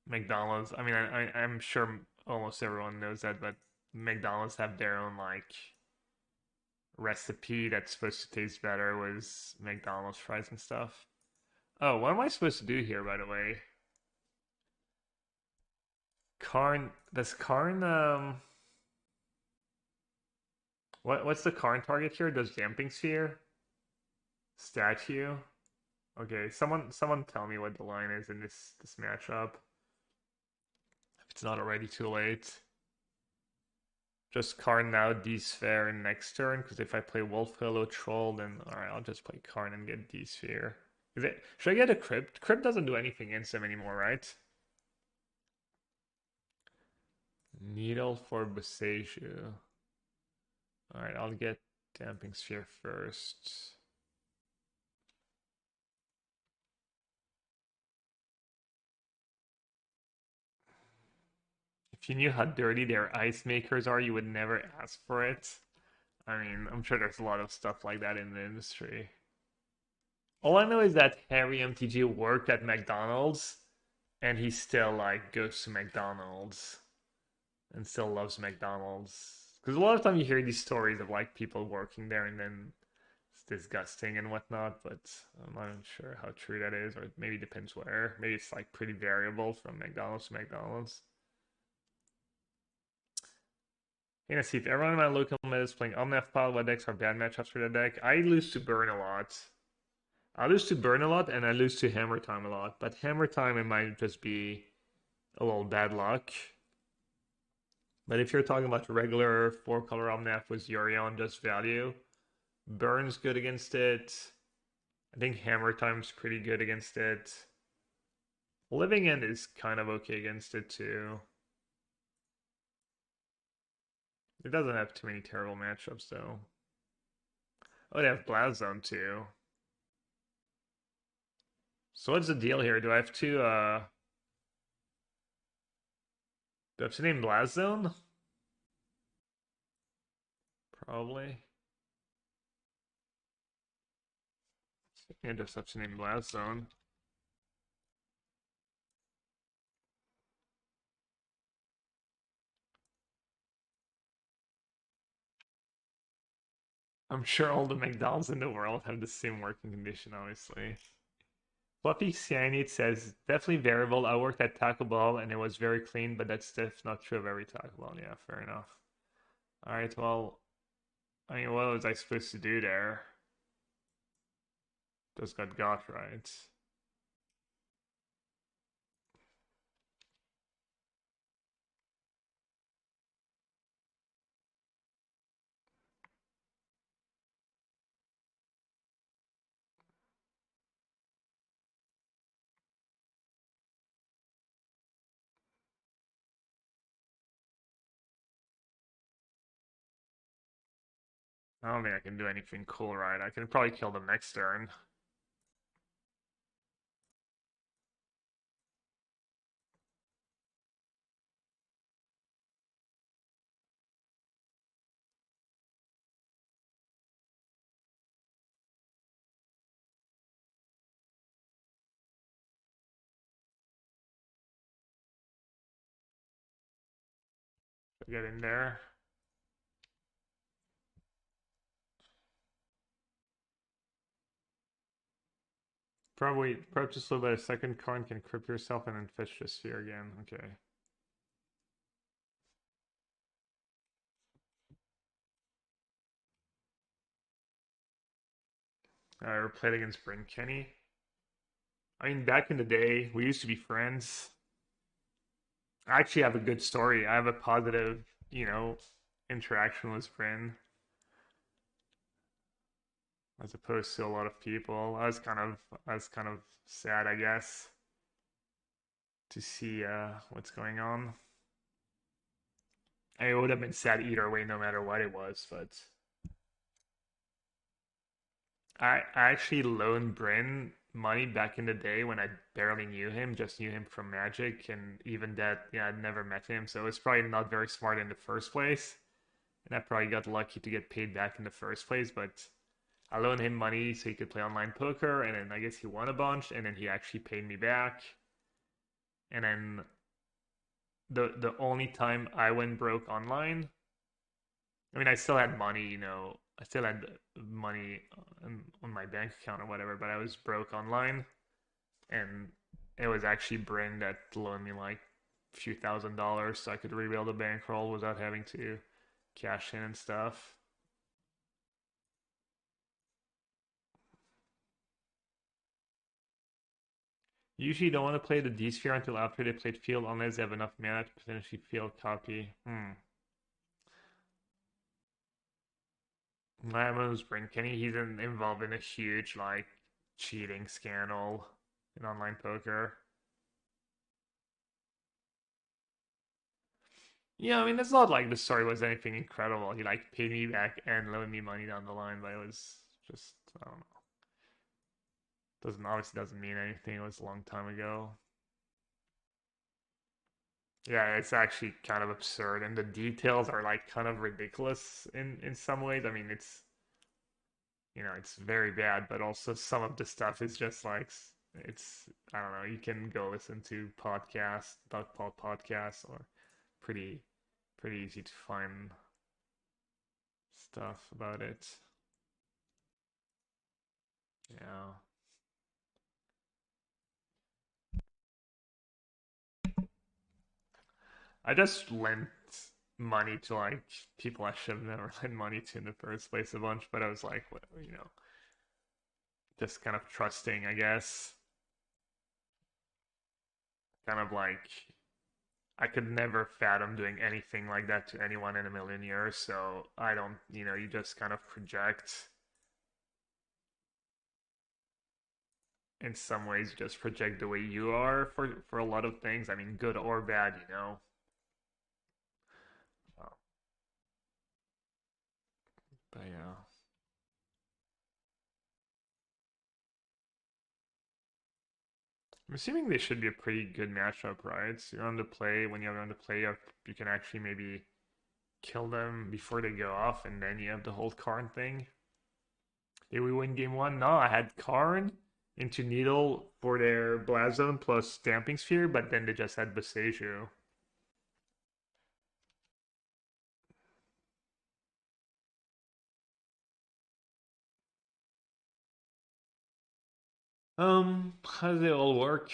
McDonald's, I mean, I'm sure almost everyone knows that, but McDonald's have their own like recipe that's supposed to taste better with McDonald's fries and stuff. Oh, what am I supposed to do here, by the way? Does Karn, what's the Karn target here? Does Damping Sphere? Statue? Okay, someone tell me what the line is in this matchup. If it's not already too late. Just Karn now, D-Sphere in next turn, because if I play Wolf Hollow Troll, then alright, I'll just play Karn and get D-Sphere. Should I get a Crypt? Crypt doesn't do anything against him anymore, right? Needle for Boseiju. Alright, I'll get Damping Sphere first. If you knew how dirty their ice makers are, you would never ask for it. I mean, I'm sure there's a lot of stuff like that in the industry. All I know is that Harry MTG worked at McDonald's and he still like goes to McDonald's and still loves McDonald's. Because a lot of time you hear these stories of like people working there and then it's disgusting and whatnot, but I'm not sure how true that is, or maybe it depends where. Maybe it's like pretty variable from McDonald's to McDonald's. Hey Nassif, everyone in my local meta is playing Omnath pile. What decks are bad matchups for that deck? I lose to Burn a lot. I lose to Burn a lot and I lose to Hammer Time a lot. But Hammer Time it might just be a little bad luck. But if you're talking about regular 4-color Omnath with Yorion just value, Burn's good against it. I think Hammer Time's pretty good against it. Living End is kind of okay against it too. It doesn't have too many terrible matchups though. Oh, they have Blast Zone too. So what's the deal here? Do I have to name Blast Zone? Probably. Yeah, just have to name Blast Zone. I'm sure all the McDonald's in the world have the same working condition, obviously. Fluffy Cyanide says, definitely variable. I worked at Taco Bell and it was very clean, but that's not true of every Taco Bell. Yeah, fair enough. Alright, well, I mean, what was I supposed to do there? Just got right. I don't think I can do anything cool right. I can probably kill them next turn. Get in there. Probably just so that a second card can cripple yourself and then fetch the sphere again. Okay. I ever played against Bryn Kenny. I mean, back in the day, we used to be friends. I actually have a good story. I have a positive, interaction with Bryn, as opposed to a lot of people. I was kind of sad, I guess, to see what's going on. I mean, it would have been sad either way, no matter what it was. But I actually loaned Bryn money back in the day when I barely knew him, just knew him from Magic, and even that, yeah, I'd never met him, so it's probably not very smart in the first place. And I probably got lucky to get paid back in the first place, but I loaned him money so he could play online poker, and then I guess he won a bunch, and then he actually paid me back. And then the only time I went broke online, I mean, I still had money, I still had money on my bank account or whatever, but I was broke online, and it was actually Bryn that loaned me like a few $1,000 so I could rebuild the bankroll without having to cash in and stuff. Usually don't want to play the D sphere until after they played field unless they have enough mana to potentially field copy. Lamo's Bryn Kenny, he's involved in a huge like cheating scandal in online poker. Yeah, I mean, it's not like the story was anything incredible. He like paid me back and loaned me money down the line, but it was just, I don't know. Doesn't mean anything. It was a long time ago. Yeah, it's actually kind of absurd, and the details are like kind of ridiculous in some ways. I mean, it's very bad, but also some of the stuff is just like it's I don't know. You can go listen to podcasts, Duck Pod podcasts, or pretty pretty easy to find stuff about it. Yeah. I just lent money to like people I should have never lent money to in the first place a bunch, but I was like, well, just kind of trusting, I guess. Kind of like I could never fathom doing anything like that to anyone in a million years, so I don't, you just kind of project in some ways, you just project the way you are for a lot of things. I mean, good or bad. Uh, But yeah. I'm assuming they should be a pretty good matchup, right? So you're on the play. When you're on the play, you can actually maybe kill them before they go off, and then you have the whole Karn thing. Did we win game one? No, I had Karn into Needle for their Blast Zone plus Stamping Sphere, but then they just had Boseiju. How does it all work?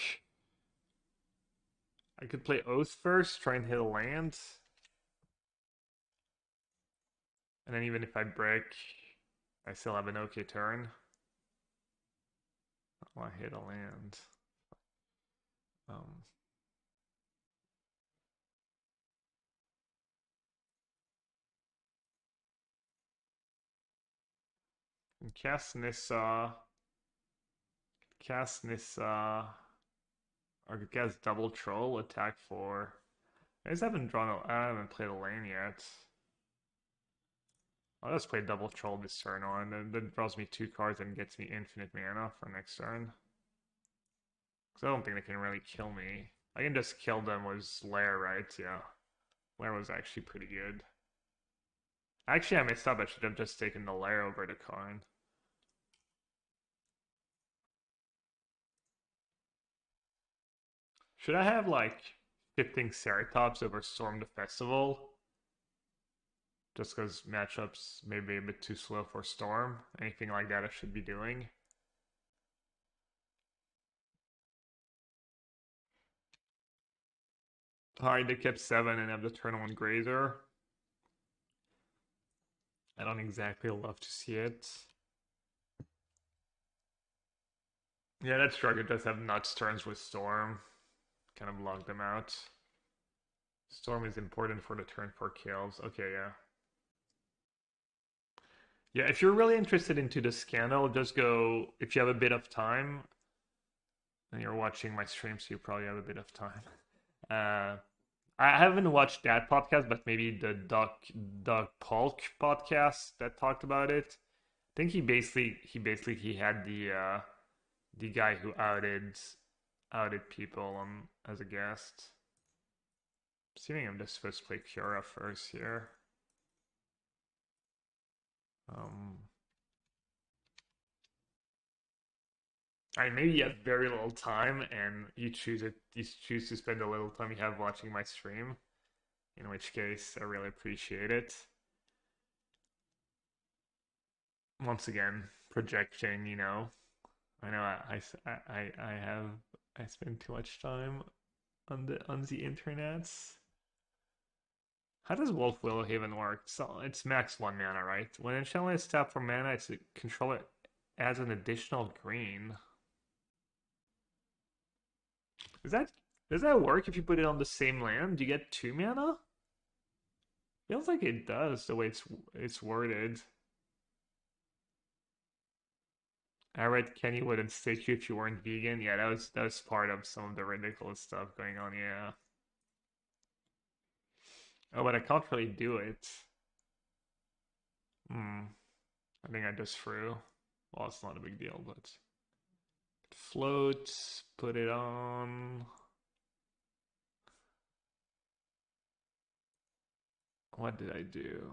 I could play Oath first, try and hit a land, and then even if I break, I still have an okay turn. Oh, I hit a land. Um, and cast Nissa, or could cast Double Troll, attack 4. I haven't played a lane yet. I'll just play Double Troll this turn on, and then draws me 2 cards and gets me infinite mana for next turn. Because I don't think they can really kill me. I can just kill them with Lair, right? Yeah. Lair was actually pretty good. Actually, I messed up. I should have just taken the Lair over the Karn. Should I have, like, Shifting Ceratops over Storm the Festival? just because matchups may be a bit too slow for Storm. Anything like that I should be doing. Alright, they kept 7 and have the turn 1 Grazer. I don't exactly love to see it. Yeah, that Striker does have nuts turns with Storm. Kind of log them out. Storm is important for the turn 4 kills. Okay, yeah. Yeah, if you're really interested into the scandal, just go, if you have a bit of time, and you're watching my stream, so you probably have a bit of time. I haven't watched that podcast, but maybe the Doug Polk podcast that talked about it. I think he had the guy who outed people as a guest. Assuming I'm just supposed to play Kiora first here. I mean, maybe you have very little time and you choose to spend a little time you have watching my stream. In which case, I really appreciate it. Once again, projecting, you know. I know I spend too much time on the internet. How does Wolf Willowhaven work? So it's max 1 mana, right? When enchantment is tapped for mana, it's a controller adds an additional green. Does that work if you put it on the same land? Do you get 2 mana? Feels like it does the way it's worded. I read Kenny wouldn't stick you if you weren't vegan. Yeah, that was part of some of the ridiculous stuff going on, yeah. Oh, but I can't really do it. I think I just threw. Well, it's not a big deal, but float, put it on. What did I do?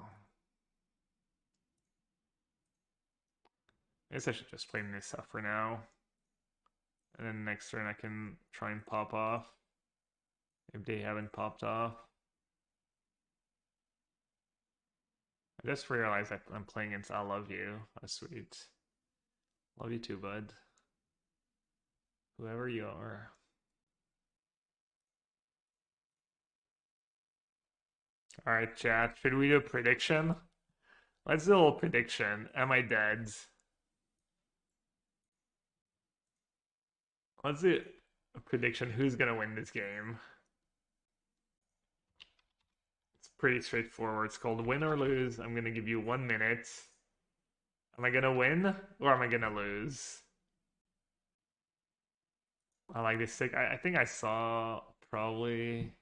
I guess I should just play Nissa for now. And then next turn I can try and pop off. If they haven't popped off. I just realized that I'm playing against I Love You. That's sweet. Love you too, bud. Whoever you are. Alright, chat. Should we do a prediction? Let's do a little prediction. Am I dead? Let's do a prediction. Who's gonna win this game? It's pretty straightforward. It's called win or lose. I'm gonna give you 1 minute. Am I gonna win or am I gonna lose? I like this sick. I think I saw probably.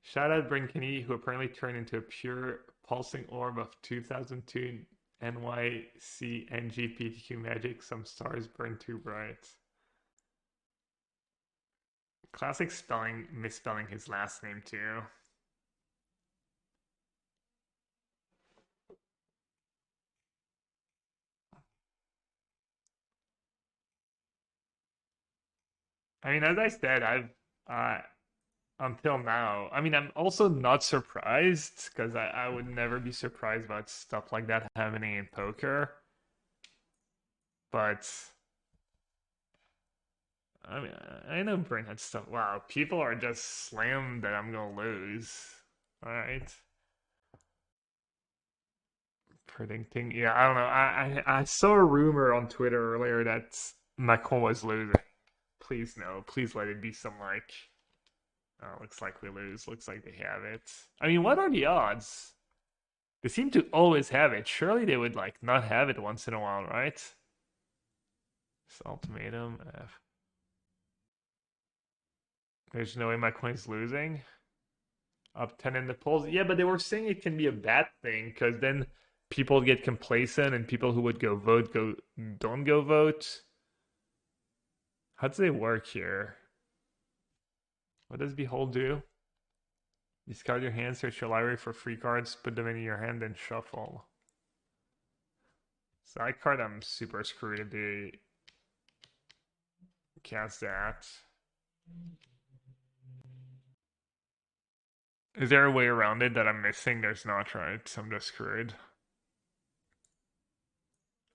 Shout out Brinkany, who apparently turned into a pure pulsing orb of 2002 NYC NGPTQ magic. Some stars burn too bright. Classic spelling, misspelling his last name too. I mean, as I said, until now. I mean, I'm also not surprised because I would never be surprised about stuff like that happening in poker. But I mean, I know Brent had stuff. Wow, people are just slammed that I'm gonna lose. All right. Predicting, yeah, I don't know. I saw a rumor on Twitter earlier that Macron was losing. Please no, please let it be some like. Oh, looks like we lose. Looks like they have it. I mean, what are the odds? They seem to always have it. Surely they would like not have it once in a while, right? Ultimatum F. There's no way my coin's losing. Up 10 in the polls. Yeah, but they were saying it can be a bad thing because then people get complacent and people who would go vote don't go vote. How does it work here? What does Behold do? Discard your hand, search your library for free cards, put them in your hand, and shuffle. Side card, I'm super screwed if they cast that. Is there a way around it that I'm missing? There's not, right? I'm just screwed.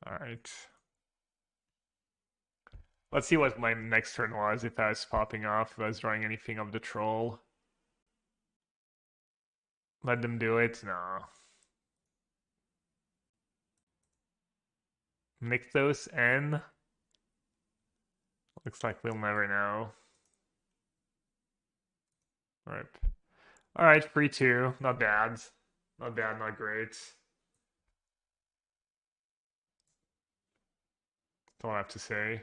Alright. Let's see what my next turn was, if I was popping off, if I was drawing anything of the troll. Let them do it? No. Nykthos N? Looks like we'll never know. Alright. Alright, free 2. Not bad. Not bad, not great. That's all I have to say.